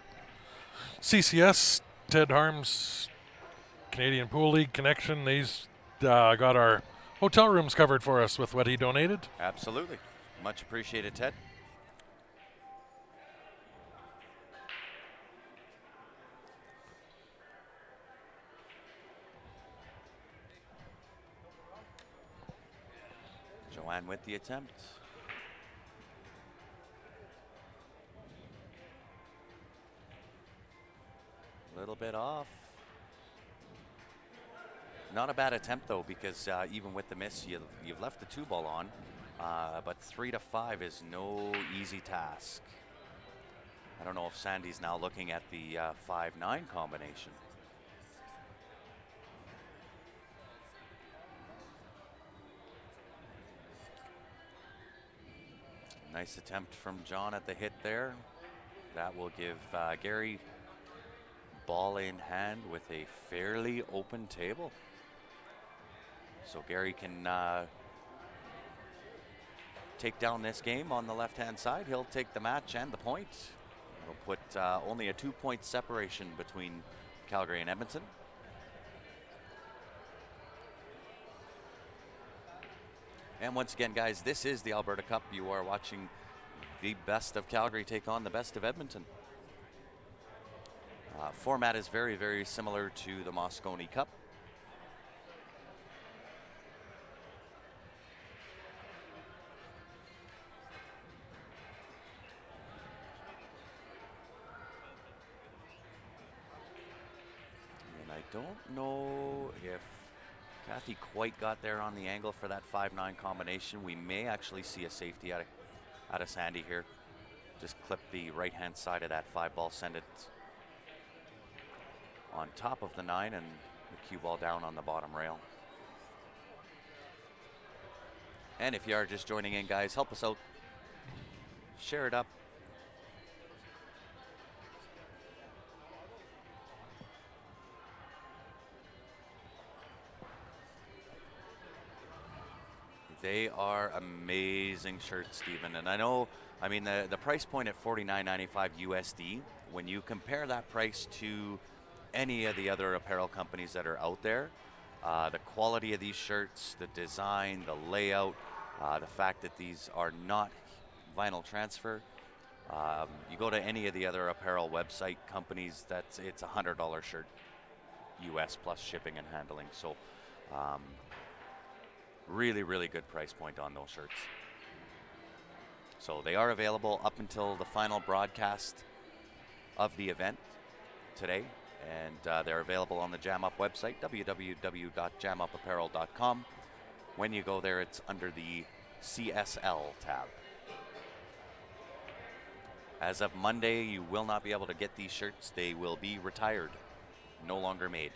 CCS, Ted Harms, Canadian Pool League connection. These got our hotel rooms covered for us with what he donated. Absolutely. Much appreciated, Ted. Joanne with the attempt. A little bit off. Not a bad attempt though, because even with the miss, you've left the 2-ball on, but 3 to 5 is no easy task. I don't know if Sandy's now looking at the 5-9 combination. Nice attempt from John at the hit there. That will give Gary ball in hand with a fairly open table. So Gary can take down this game on the left-hand side. He'll take the match and the point. It'll put only a 2-point separation between Calgary and Edmonton. And once again, guys, this is the Alberta Cup. You are watching the best of Calgary take on the best of Edmonton. Format is very, very similar to the Mosconi Cup. And I don't know if Kathy quite got there on the angle for that 5-9 combination. We may actually see a safety out of Sandy here. Just clip the right-hand side of that 5-ball, send it on top of the 9, and the cue ball down on the bottom rail. And if you are just joining in, guys, help us out. Share it up. They are amazing shirts, Stephen. And I know, I mean, the price point at $49.95 USD, when you compare that price to any of the other apparel companies that are out there, the quality of these shirts, the design, the layout, the fact that these are not vinyl transfer. You go to any of the other apparel website companies, it's a $100 shirt US plus shipping and handling. So really, really good price point on those shirts. So they are available up until the final broadcast of the event today. And they're available on the Jam Up website, www.jamupapparel.com. When you go there, it's under the CSL tab. As of Monday, you will not be able to get these shirts. They will be retired, no longer made.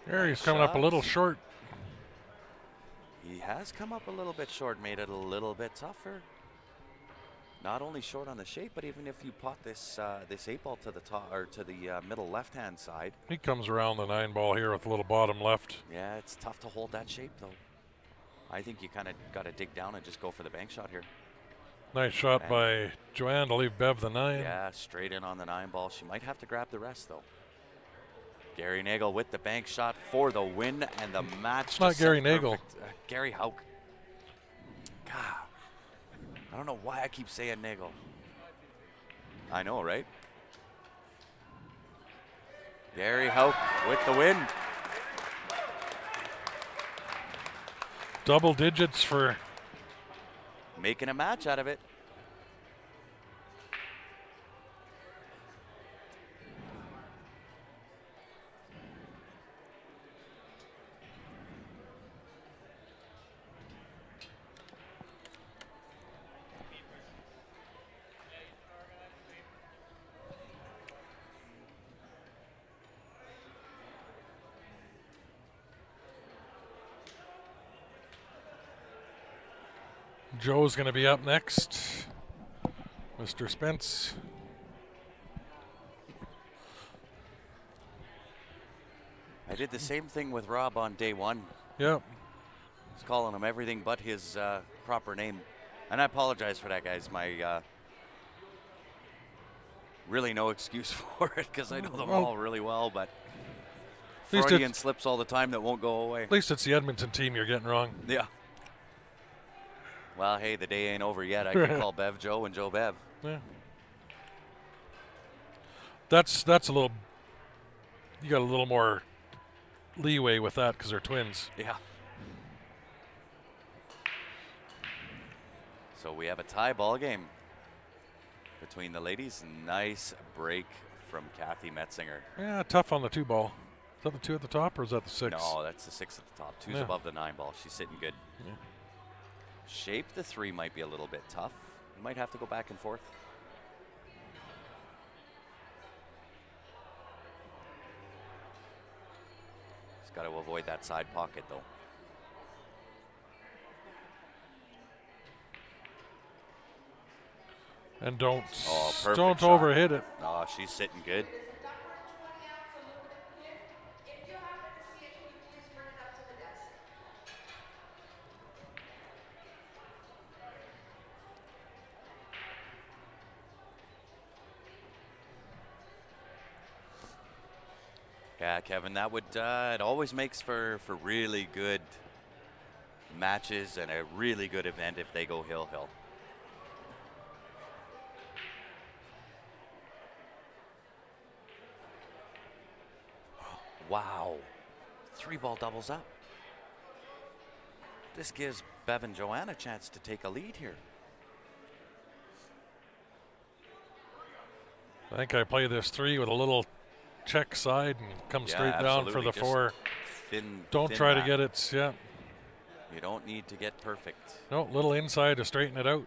There, he's Nice coming up a little shots. short. He has come up a little bit short, made it a little bit tougher. Not only short on the shape, but even if you pot this this 8-ball to the top or to the middle left-hand side. He comes around the 9-ball here with a little bottom left. Yeah, it's tough to hold that shape though. I think you kind of got to dig down and just go for the bank shot here. Nice shot And by Joanne to leave Bev the 9. yeah, straight in on the 9-ball. She might have to grab the rest though. Gary Nagel with the bank shot for the win and the match. It's not Gary Nagel. Gary Hauk. God, I don't know why I keep saying Nagel. I know, right? Gary Hauk with the win. Double digits for Making a match out of it. Joe's going to be up next. Mr. Spence. I did the same thing with Rob on day one. Yep. I was calling him everything but his proper name. And I apologize for that, guys. My really no excuse for it because I know them all really well, but least Freudian slips all the time that won't go away. At least it's the Edmonton team you're getting wrong. Yeah. Well, hey, the day ain't over yet. I can call Bev Joe and Joe Bev. Yeah. That's a little. You got a little more leeway with that because they're twins. Yeah. So we have a tie ball game between the ladies. Nice break from Kathy Metzinger. Yeah, tough on the 2-ball. Is that the 2 at the top or is that the 6? No, that's the 6 at the top. 2's Yeah. above the 9-ball. She's sitting good. Yeah. Shape the 3 might be a little bit tough. You might have to go back and forth. Just got to avoid that side pocket though. And don't perfect don't shot. overhit it. Oh, she's sitting good. Yeah, Kevin, that would it always makes for really good matches and a really good event if they go hill-hill. Wow, 3-ball doubles up. This gives Bev and Joanne a chance to take a lead here. I think I play this 3 with a little check side and come Yeah, straight down for absolutely. the Just 4. Thin, Don't thin try to back. get it. Yeah. You don't need to get perfect. No, little inside to straighten it out.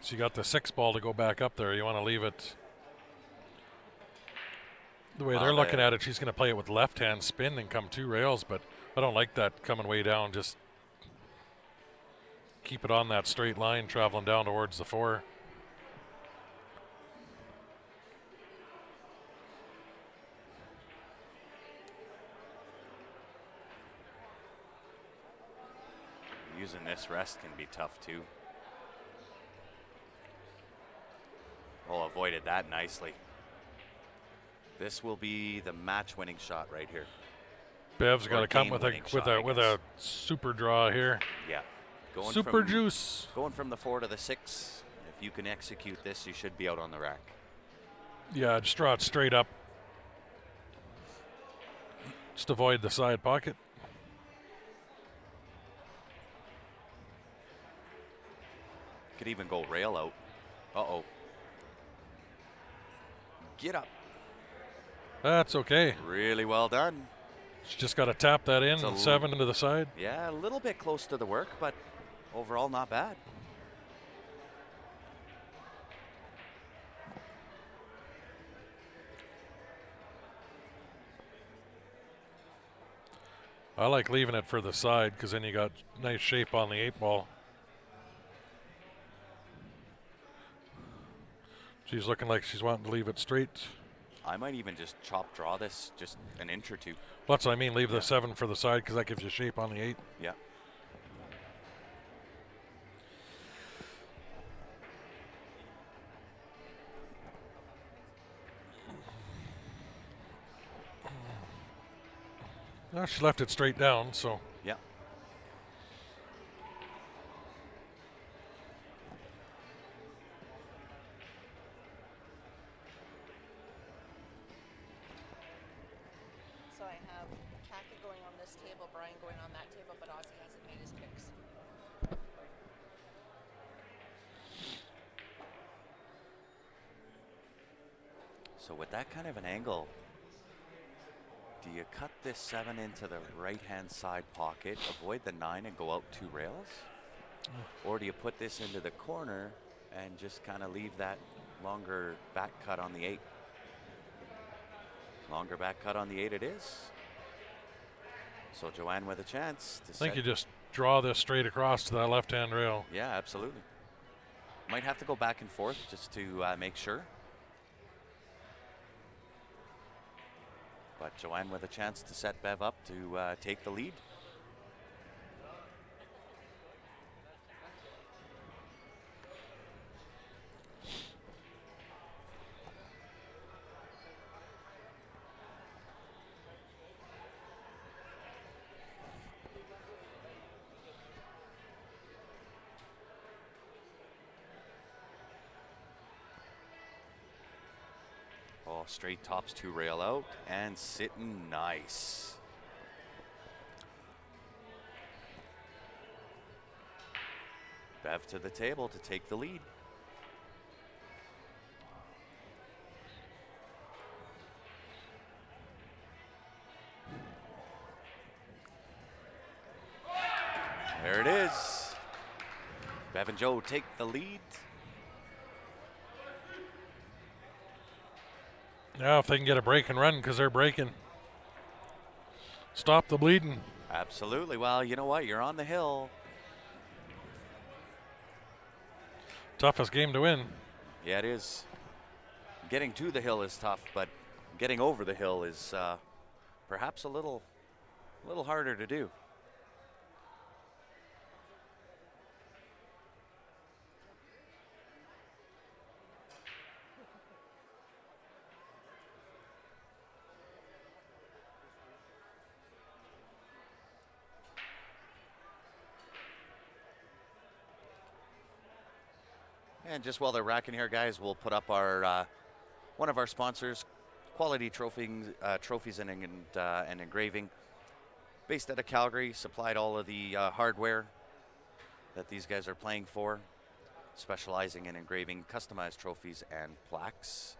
So you got the 6-ball to go back up there. You want to leave it the way they're looking at it. She's going to play it with left-hand spin and come 2 rails, but I don't like that coming way down. Just keep it on that straight line, traveling down towards the 4. Using this rest can be tough too. Oh, avoided that nicely. This will be the match-winning shot right here. Bev's got to come with game-winning shot, I with guess. a super draw here. Yeah. Going Super from, juice. Going from the 4 to the 6. If you can execute this, you should be out on the rack. Yeah, just draw it straight up. Just avoid the side pocket. Could even go rail out. Uh-oh. Get up. That's okay. Really well done. She just got to tap that in It's a and 7 into the side. Yeah, a little bit close to the work, but overall not bad. I like leaving it for the side because then you got nice shape on the 8-ball. She's looking like she's wanting to leave it straight. I might even just chop draw this just an inch or two. That's what I mean, leave the 7 for the side because that gives you shape on the 8. Yeah. Well, she left it straight down, so. Yeah. So I have Kaka going on this table, Brian going on that table, but Ozzy hasn't made his picks. So with that kind of an angle, do you cut this 7 into the right-hand side pocket, avoid the 9 and go out 2 rails? Or do you put this into the corner and just kind of leave that longer back cut on the 8? Longer back cut on the 8 it is. So Joanne with a chance to I think you just draw this straight across to that left-hand rail. Yeah, absolutely. Might have to go back and forth just to make sure. But Joanne with a chance to set Bev up to take the lead. Oh, straight tops 2 rail out and sitting nice. Bev to the table to take the lead. There it is. Bev and Joe take the lead. Yeah, if they can get a break and run because they're breaking. Stop the bleeding. Absolutely. Well, you know what? You're on the hill. Toughest game to win. Yeah, it is. Getting to the hill is tough, but getting over the hill is perhaps a little harder to do. And just while they're racking here, guys, we'll put up our one of our sponsors, Quality Trophies and Engraving, based out of Calgary. Supplied all of the hardware that these guys are playing for, specializing in engraving customized trophies and plaques.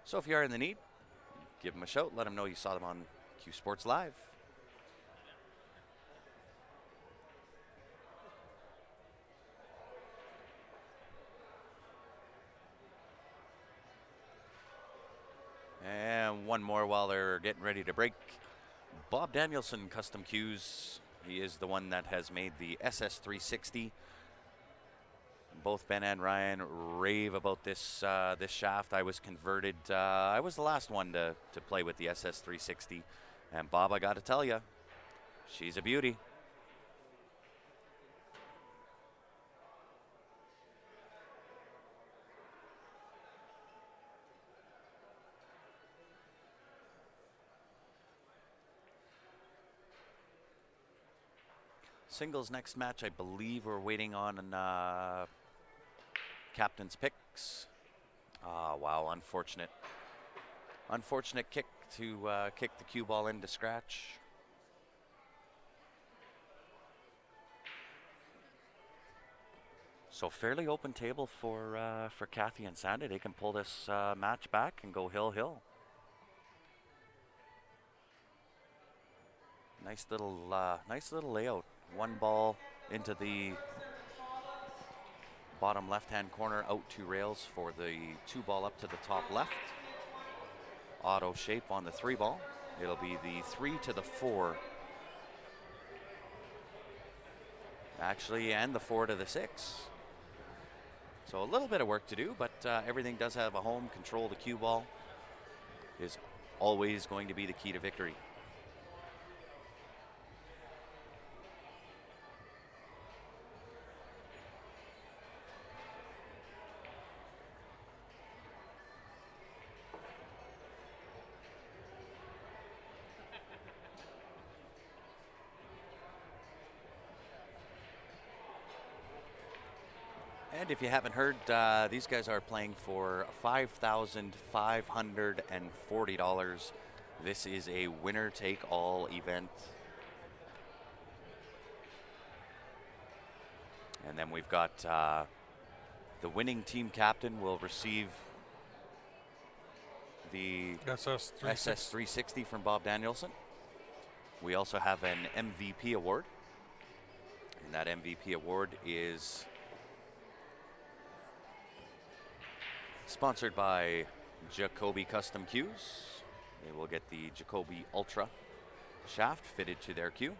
So if you are in the need, give them a shout. Let them know you saw them on Q Sports Live. And one more while they're getting ready to break. Bob Danielson Custom Cues. He is the one that has made the SS360. Both Ben and Ryan rave about this this shaft. I was converted. I was the last one to play with the SS360. And Bob, I got to tell you, she's a beauty. Singles next match, I believe we're waiting on captain's picks. Wow, unfortunate. Unfortunate kick to kick the cue ball into scratch. So fairly open table for Kathy and Sandy. They can pull this match back and go hill. Nice little layout. One ball into the bottom left-hand corner, out 2 rails for the 2 ball up to the top left. Auto shape on the 3 ball. It'll be the 3 to the 4 actually, and the 4 to the 6. So a little bit of work to do, but everything does have a home. Control the cue ball is always going to be the key to victory. And if you haven't heard, these guys are playing for $5,540. This is a winner-take-all event. And then we've got the winning team captain will receive the SS360 from Bob Danielson. We also have an MVP award. And that MVP award is sponsored by Jacoby Custom Cues. They will get the Jacoby Ultra shaft fitted to their cue.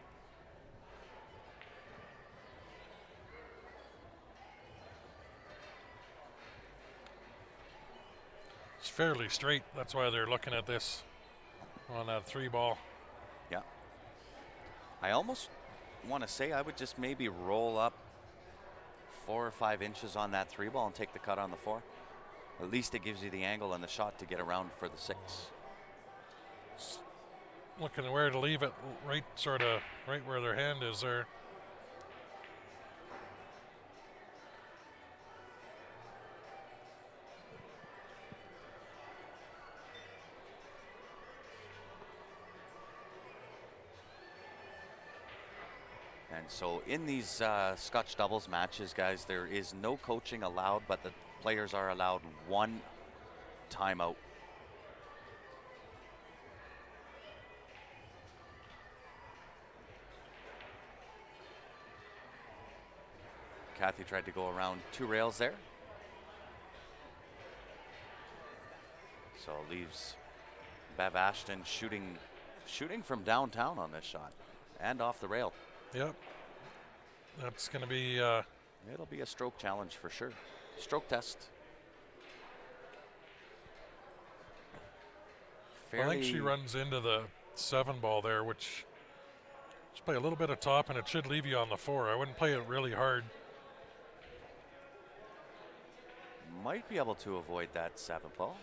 It's fairly straight. That's why they're looking at this on that 3 ball. Yeah. I almost want to say I would just maybe roll up 4 or 5 inches on that 3 ball and take the cut on the 4. At least it gives you the angle and the shot to get around for the 6. Looking where to leave it, right where their hand is there. And so in these Scotch doubles matches, guys, there is no coaching allowed, but the players are allowed 1 timeout. Kathy tried to go around 2 rails there. So leaves Bev Ashton shooting from downtown on this shot and off the rail. Yep. That's going to be... it'll be a stroke challenge for sure. Stroke test. I think she runs into the 7 ball there, which just play a little bit of top and it should leave you on the 4. I wouldn't play it really hard. Might be able to avoid that 7 ball.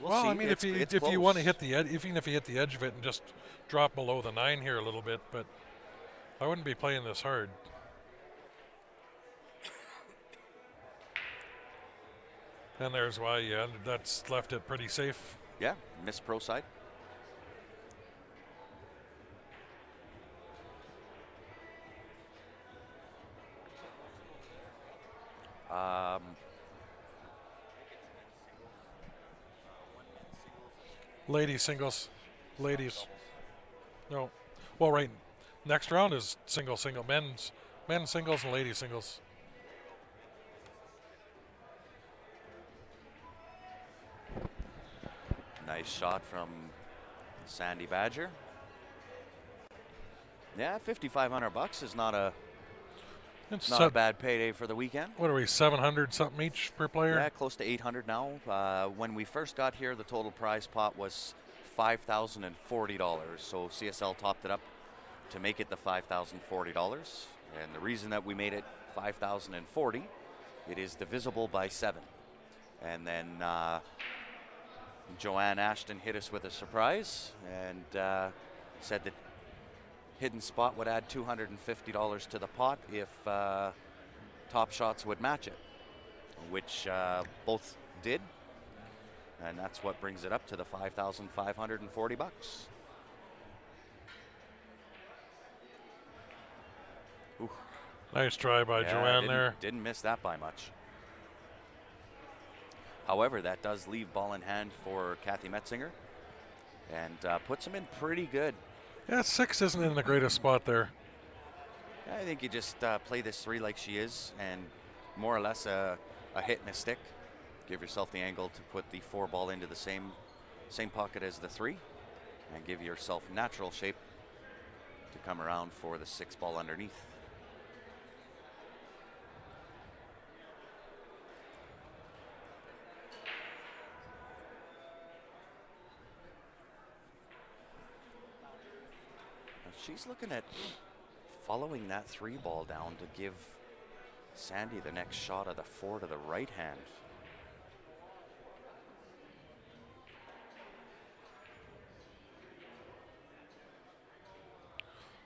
I mean, if you want to hit the edge, even if you hit the edge of it and just drop below the 9 here a little bit, but I wouldn't be playing this hard. And there's why, yeah, that's left it pretty safe. Yeah, miss pro side. Ladies singles, ladies. No, well, right. Next round is single, men's singles and ladies singles. Nice shot from Sandy Badger. Yeah, $5,500 is not a bad payday for the weekend. What are we, 700 something each per player? Yeah, close to 800 now. When we first got here, the total prize pot was $5,040. So CSL topped it up to make it the $5,040. And the reason that we made it $5,040, it is divisible by 7. And then Joanne Ashton hit us with a surprise and said that Hidden Spot would add $250 to the pot if Top Shots would match it, which both did, and that's what brings it up to the $5,540. Ooh. Nice try by Joanne there. Didn't miss that by much. However, that does leave ball in hand for Kathy Metzinger and puts him in pretty good. Yeah, 6 isn't in the greatest spot there. I think you just play this 3 like she is and more or less a hit and a stick. Give yourself the angle to put the 4 ball into the same pocket as the 3 and give yourself natural shape to come around for the 6 ball underneath. she's looking at following that 3 ball down to give Sandy the next shot of the 4 to the right hand.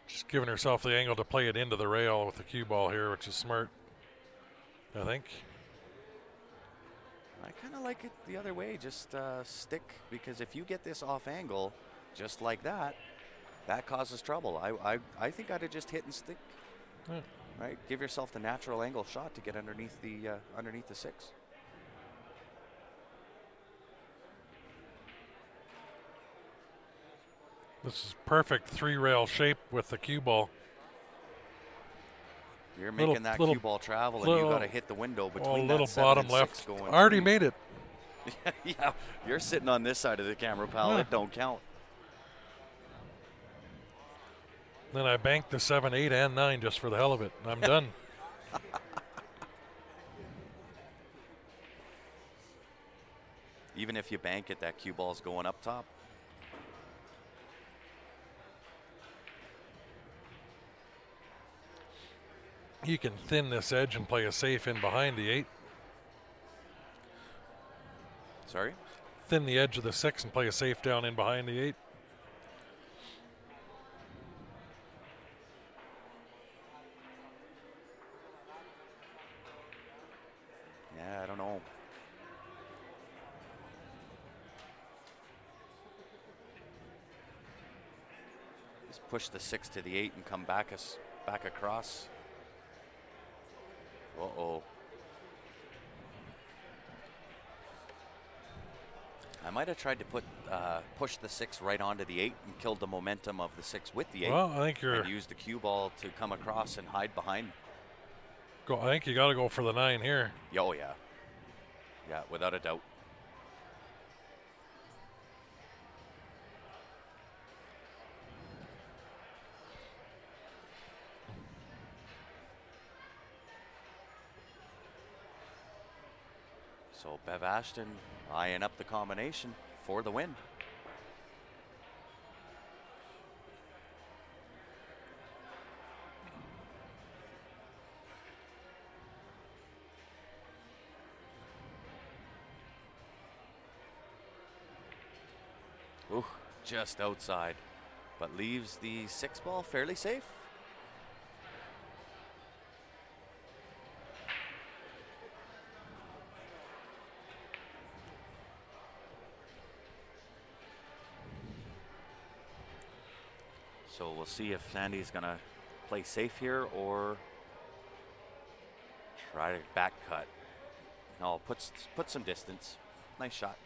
She's giving herself the angle to play it into the rail with the cue ball here, which is smart, I think. I kind of like it the other way, just stick, because if you get this off angle, just like that, that causes trouble. I think I'd have just hit and stick. Yeah. Right, give yourself the natural angle shot to get underneath the 6. This is perfect 3-rail shape with the cue ball. You're making that cue ball travel, and you got to hit the window between that 7 bottom and left. 6 going. Already made it. Yeah, you're sitting on this side of the camera, pal. Yeah. It don't count. Then I banked the 7, 8, and 9 just for the hell of it. I'm done. Even if you bank it, that cue ball's going up top. You can thin this edge and play a safe in behind the 8. Sorry? Thin the edge of the 6 and play a safe down in behind the 8. Yeah, I don't know. Just push the 6 to the 8 and come back across. Uh-oh. I might have tried to push the 6 right onto the 8 and killed the momentum of the 6 with the 8. Well, I think you're. And use the cue ball to come across and hide behind. I think you got to go for the 9 here. Oh yeah. Yeah, without a doubt. So Bev Ashton eyeing up the combination for the win. Ooh, just outside, but leaves the 6 ball fairly safe. So we'll see if Sandy's gonna play safe here or try to back cut. No, put some distance. Nice shot.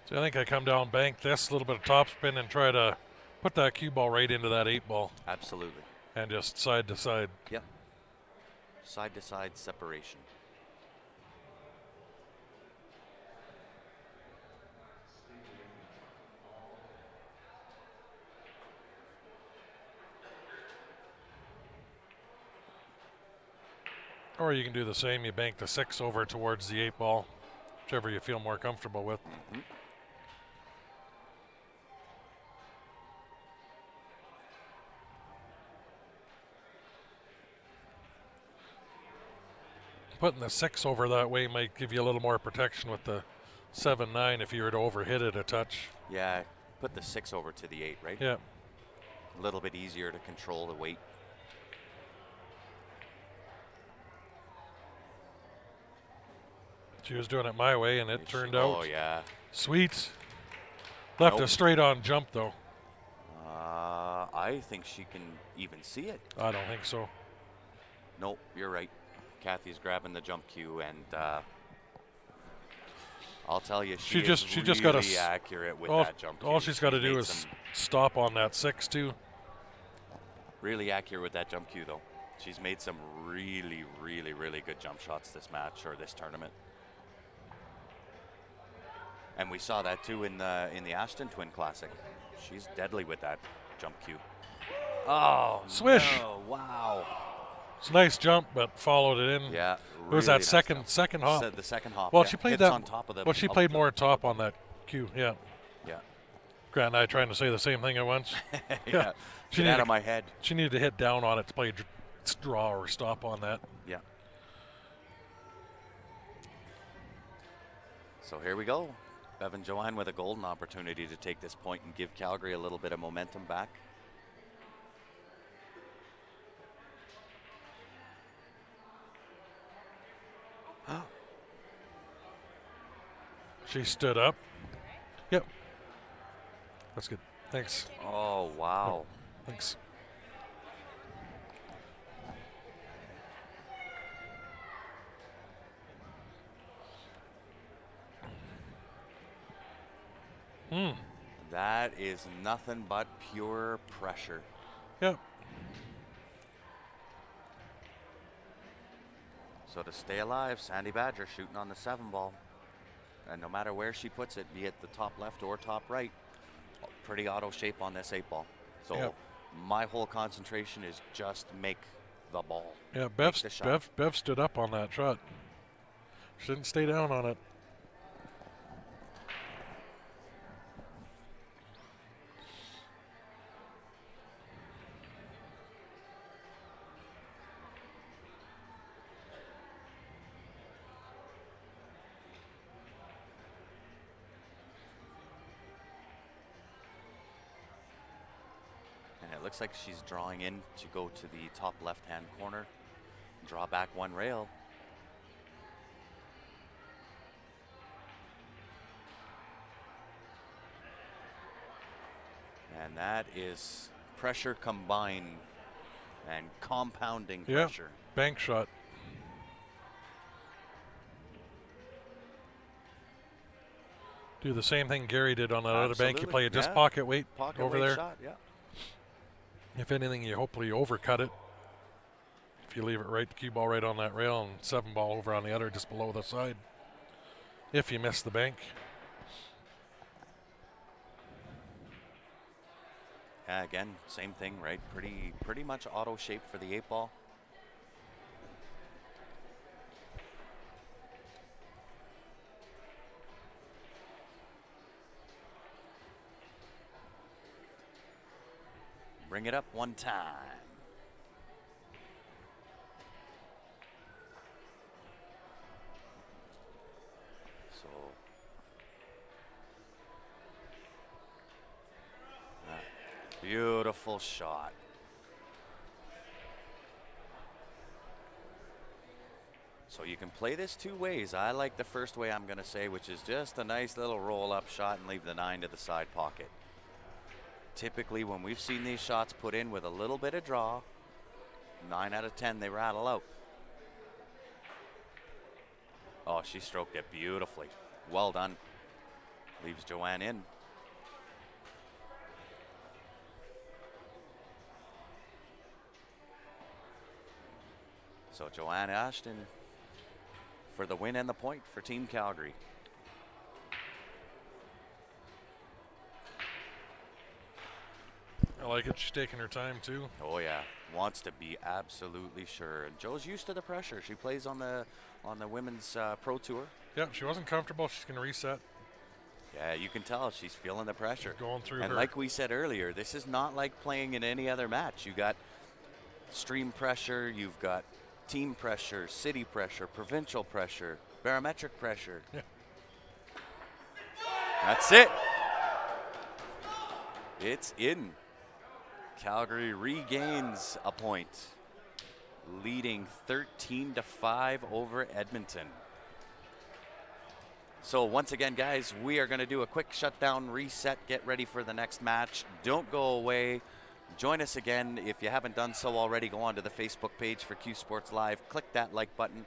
So I think I come down, bank this, a little bit of topspin, and try to put that cue ball right into that 8 ball. Absolutely. And just side to side. Yep. Side to side separation. Or you can do the same. You bank the 6 over towards the 8 ball, whichever you feel more comfortable with. Mm-hmm. Putting the 6 over that way might give you a little more protection with the 7, 9 if you were to overhit it a touch. Yeah, put the 6 over to the 8, right? Yeah. A little bit easier to control the weight. She was doing it my way, and it turned out. Oh, yeah. Sweet. Left Nope. a straight-on jump, though. I think she can even see it. I don't think so. Nope, you're right. Kathy's grabbing the jump cue, and I'll tell you, she just got really accurate with that jump cue. All she's got to do is stop on that 6 too. Really accurate with that jump cue, though. She's made some really, really, really good jump shots this match or this tournament. And we saw that too in the Ashton Twin Classic. She's deadly with that jump cue. Oh, swish! No, wow. It's a nice jump, but followed it in. Yeah. It was really that nice jump. second hop. The second hop. Well, yeah. she played Hits that on top of the. Well, she played more top on that cue. Yeah. Yeah. Grant and I trying to say the same thing at once. Yeah. She Get out needed of my head. She needed to hit down on it to play draw or stop on that. Yeah. So here we go. Bev and Joanne with a golden opportunity to take this point and give Calgary a little bit of momentum back. She stood up. Yep. That's good. Thanks. Oh, wow. Thanks. That is nothing but pure pressure. Yep. So to stay alive, Sandy Badger shooting on the 7 ball. And no matter where she puts it, be it the top left or top right, pretty auto shape on this 8 ball. So yep. My whole concentration is just make the ball. Yeah, Bev stood up on that shot. She didn't stay down on it. It looks like she's drawing in to go to the top left-hand corner. Draw back 1 rail. And that is pressure combined and compounding pressure. Bank shot. Do the same thing Gary did on that other bank. You play it just pocket weight over there. Shot, yeah. If anything, you hopefully overcut it. If you leave it right, the cue ball right on that rail and 7 ball over on the other, just below the side. If you miss the bank. Yeah, again, same thing, right? Pretty much auto shape for the 8 ball. Bring it up 1 time. So beautiful shot. So you can play this 2 ways. I like the first way, I'm going to say, which is just a nice little roll-up shot and leave the 9 to the side pocket. Typically, when we've seen these shots put in with a little bit of draw, 9 out of 10, they rattle out. Oh, she stroked it beautifully. Well done. Leaves Joanne in. So Joanne Ashton for the win and the point for Team Calgary. I like it. She's taking her time too. Oh yeah, wants to be absolutely sure. And Joe's used to the pressure. She plays on the women's pro tour. Yeah, she wasn't comfortable. She's going to reset. Yeah, you can tell she's feeling the pressure. She's going through and her. Like we said earlier, this is not like playing in any other match. You got stream pressure, you've got team pressure, city pressure, provincial pressure, barometric pressure. Yeah. That's it. It's in. Calgary regains a point, leading 13-5 over Edmonton. So once again, guys, we are going to do a quick shutdown reset, get ready for the next match. Don't go away. Join us again. If you haven't done so already, go on to the Facebook page for Q Sports Live. Click that like button.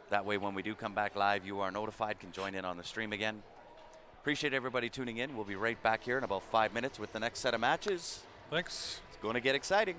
That way when we do come back live, you are notified, can join in on the stream again. Appreciate everybody tuning in. We'll be right back here in about 5 minutes with the next set of matches. Thanks. It's going to get exciting.